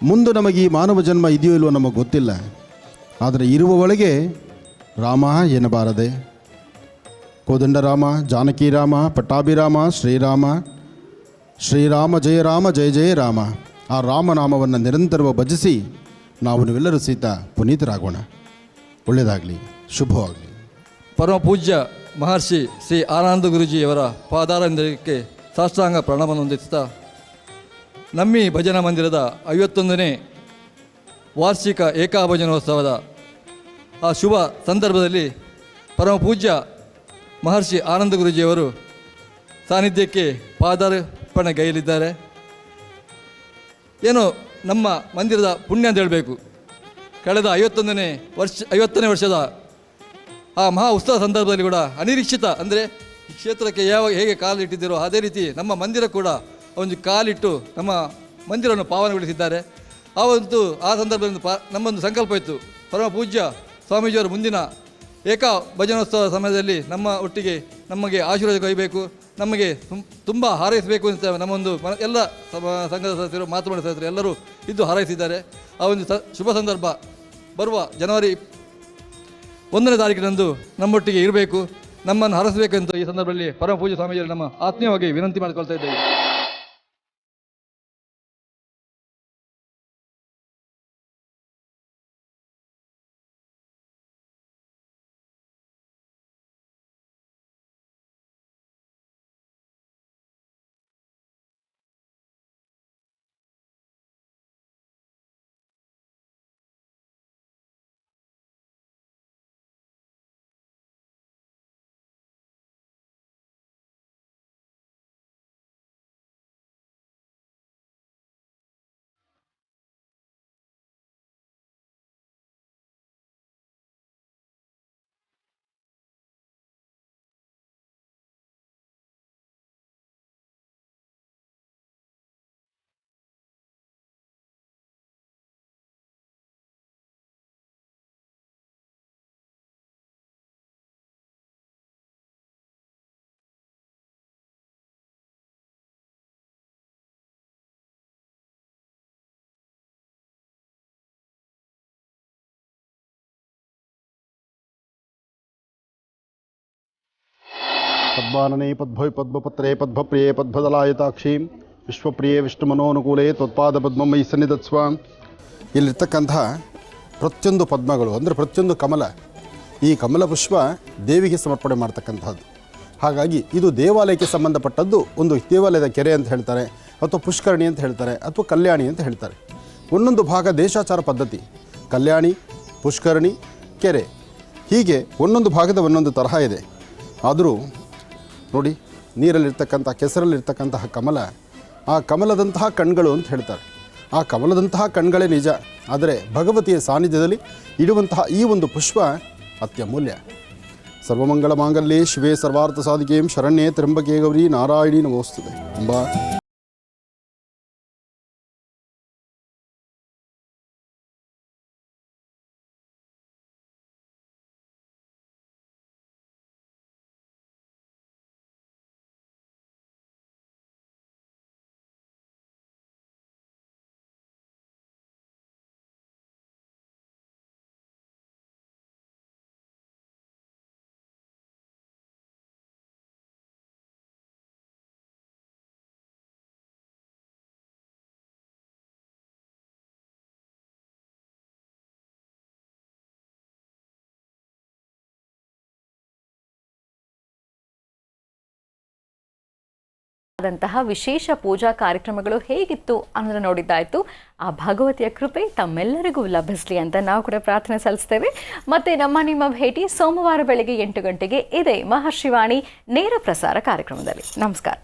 ಮುಂದೆ ನಮಗೆ ಈ ಮಾನವ ಜನ್ಮ ಇದೆಯೋ ಇಲ್ವೋ ನಮಗೆ ಗೊತ್ತಿಲ್ಲ. ಆದರೆ ಇರುವ ಒಳಗೆ ರಾಮ ಎನ್ನಬಾರದೆ. ಕೋದಂಡರಾಮ, ಜಾನಕಿರಾಮ, ಪಟ್ಟಾಭಿರಾಮ, ಶ್ರೀರಾಮ, ಶ್ರೀರಾಮ ಜಯ ರಾಮ ಜಯ ಜಯ ರಾಮ. ಆ ರಾಮನಾಮವನ್ನು ನಿರಂತರವಾಗಿ ಭಜಿಸಿ ನಾವು ನೀವೆಲ್ಲರೂ ಸಹಿತ ಪುನೀತರಾಗೋಣ. ಒಳ್ಳೆಯದಾಗಲಿ, ಶುಭವಾಗಲಿ. ಪರಮ ಪೂಜ್ಯ ಮಹರ್ಷಿ ಶ್ರೀ ಆನಂದ ಗುರೂಜಿಯವರ ಪಾದಾರಂದಕ್ಕೆ ಸಾಷ್ಟಾಂಗ ಪ್ರಣಾಮವನ್ನು ಹೊಂದಿಸ್ತಾ, ನಮ್ಮಿ ಭಜನಾ ಮಂದಿರದ 51ನೇ ವಾರ್ಷಿಕ ಏಕಾಭಜನೋತ್ಸವದ ಆ ಶುಭ ಸಂದರ್ಭದಲ್ಲಿ ಪರಮ ಪೂಜ್ಯ ಮಹರ್ಷಿ ಆನಂದ ಗುರೂಜಿಯವರು ಸಾನ್ನಿಧ್ಯಕ್ಕೆ ಪಾದಾರ್ಪಣೆಗೈಯಲಿದ್ದಾರೆ. ಏನು ನಮ್ಮ ಮಂದಿರದ ಪುಣ್ಯ ಅಂತ ಹೇಳಬೇಕು. ಕಳೆದ 50ನೇ ವರ್ಷದ ಆ ಮಹಾ ಉತ್ಸವ ಸಂದರ್ಭದಲ್ಲಿ ಕೂಡ ಅನಿರೀಕ್ಷಿತ, ಅಂದರೆ ಈ ಕ್ಷೇತ್ರಕ್ಕೆ ಹೇಗೆ ಕಾಲಿಟ್ಟಿದ್ದೀರೋ ಅದೇ ರೀತಿ ನಮ್ಮ ಮಂದಿರ ಕೂಡ ಒಂದು ಕಾಲಿಟ್ಟು ನಮ್ಮ ಮಂದಿರವನ್ನು ಪಾವನಗೊಳಿಸಿದ್ದಾರೆ. ಆ ಸಂದರ್ಭದಲ್ಲಿ ನಮ್ಮೊಂದು ಸಂಕಲ್ಪ ಇತ್ತು, ಪರಮ ಪೂಜ್ಯ ಸ್ವಾಮೀಜಿಯವರ ಮುಂದಿನ ಭಜನೋತ್ಸವ ಸಮಯದಲ್ಲಿ ನಮ್ಮ ಒಟ್ಟಿಗೆ ನಮಗೆ ಆಶೀರ್ವಾದ ಕೈಬೇಕು, ನಮಗೆ ತುಂಬ ಹಾರೈಸಬೇಕು ಅಂತ ನಮ್ಮೊಂದು ಎಲ್ಲ ಸಂಘದ ಸದಸ್ಯರು, ಮಾತುಮಾಡಿದ ಸದಸ್ಯರು ಎಲ್ಲರೂ ಇದ್ದು ಹಾರೈಸಿದ್ದಾರೆ. ಆ ಒಂದು ಶುಭ ಸಂದರ್ಭ ಬರುವ ಜನವರಿ 1ನೇ ತಾರೀಕಿನಂದು ನಮ್ಮೊಟ್ಟಿಗೆ ಇರಬೇಕು, ನಮ್ಮನ್ನು ಹರಸಬೇಕೆಂದು ಈ ಸಂದರ್ಭದಲ್ಲಿ ಪರಮ ಪೂಜ್ಯ ಸ್ವಾಮೀಜಿಯವರು ನಮ್ಮ ಆತ್ಮೀಯವಾಗಿ ವಿನಂತಿ ಮಾಡಿಕೊಳ್ತಾ ಇದ್ದೇವೆ. ಪದ್ಮಾನನೆ ಪದ್ಭವಿ ಪದ್ಮಪತ್ರೇ ಪದ್ಮಪ್ರಿಯೇ ಪದ್ಮದಲಾಯತಾಕ್ಷೀಂ ವಿಶ್ವಪ್ರಿಯೇ ವಿಷ್ಣುಮನೋನುಕೂಲೇ ತ್ವತ್ಪಾದ ಪದ್ಮಮಯಿ ಸನ್ನಿಧತ್ಸ್ವ. ಇಲ್ಲಿರ್ತಕ್ಕಂತಹ ಪ್ರತಿಯೊಂದು ಪದ್ಮಗಳು ಅಂದರೆ ಪ್ರತಿಯೊಂದು ಕಮಲ, ಈ ಕಮಲ ಪುಷ್ಪ ದೇವಿಗೆ ಸಮರ್ಪಣೆ ಮಾಡ್ತಕ್ಕಂಥದ್ದು. ಹಾಗಾಗಿ ಇದು ದೇವಾಲಯಕ್ಕೆ ಸಂಬಂಧಪಟ್ಟದ್ದು. ಒಂದು ದೇವಾಲಯದ ಕೆರೆ ಅಂತ ಹೇಳ್ತಾರೆ, ಅಥವಾ ಪುಷ್ಕರಣಿ ಅಂತ ಹೇಳ್ತಾರೆ, ಅಥವಾ ಕಲ್ಯಾಣಿ ಅಂತ ಹೇಳ್ತಾರೆ. ಒಂದೊಂದು ಭಾಗ ದೇಶಾಚಾರ ಪದ್ಧತಿ, ಕಲ್ಯಾಣಿ, ಪುಷ್ಕರಣಿ, ಕೆರೆ, ಹೀಗೆ ಒಂದೊಂದು ಭಾಗದ ಒಂದೊಂದು ತರಹ ಇದೆ. ಆದರೂ ನೋಡಿ, ನೀರಲ್ಲಿರ್ತಕ್ಕಂಥ ಕೆಸರಲ್ಲಿರ್ತಕ್ಕಂತಹ ಕಮಲ, ಆ ಕಮಲದಂತಹ ಕಣ್ಗಳು ಅಂತ ಹೇಳ್ತಾರೆ. ಆ ಕಮಲದಂತಹ ಕಣ್ಗಳೇ ನಿಜ. ಆದರೆ ಭಗವತಿಯ ಸಾನ್ನಿಧ್ಯದಲ್ಲಿ ಇಡುವಂತಹ ಈ ಒಂದು ಪುಷ್ಪ ಅತ್ಯಮೂಲ್ಯ. ಸರ್ವಮಂಗಳ ಮಾಂಗಲ್ಯೆ ಶಿವೆ ಸರ್ವಾರ್ಥ ಸಾಧಿಕೆಂ ಶರಣ್ಯೇ ತ್ರ್ಯಂಬಕೆ ಗೌರಿ ನಾರಾಯಣಿ ನಮೋಸ್ತುತೆ ಎಂಬ ಆದಂತಹ ವಿಶೇಷ ಪೂಜಾ ಕಾರ್ಯಕ್ರಮಗಳು ಹೇಗಿತ್ತು ಅನ್ನೋದನ್ನ ನೋಡಿದ್ದಾಯ್ತು. ಆ ಭಗವತಿಯ ಕೃಪೆ ತಮ್ಮೆಲ್ಲರಿಗೂ ಲಭಿಸಲಿ ಅಂತ ನಾವು ಕೂಡ ಪ್ರಾರ್ಥನೆ ಸಲ್ಲಿಸ್ತೇವೆ. ಮತ್ತೆ ನಿಮ್ಮ ಭೇಟಿ ಸೋಮವಾರ ಬೆಳಗ್ಗೆ 8 ಗಂಟೆಗೆ ಇದೆ ಮಹರ್ಷಿವಾಣಿ ನೇರ ಪ್ರಸಾರ ಕಾರ್ಯಕ್ರಮದಲ್ಲಿ. ನಮಸ್ಕಾರ.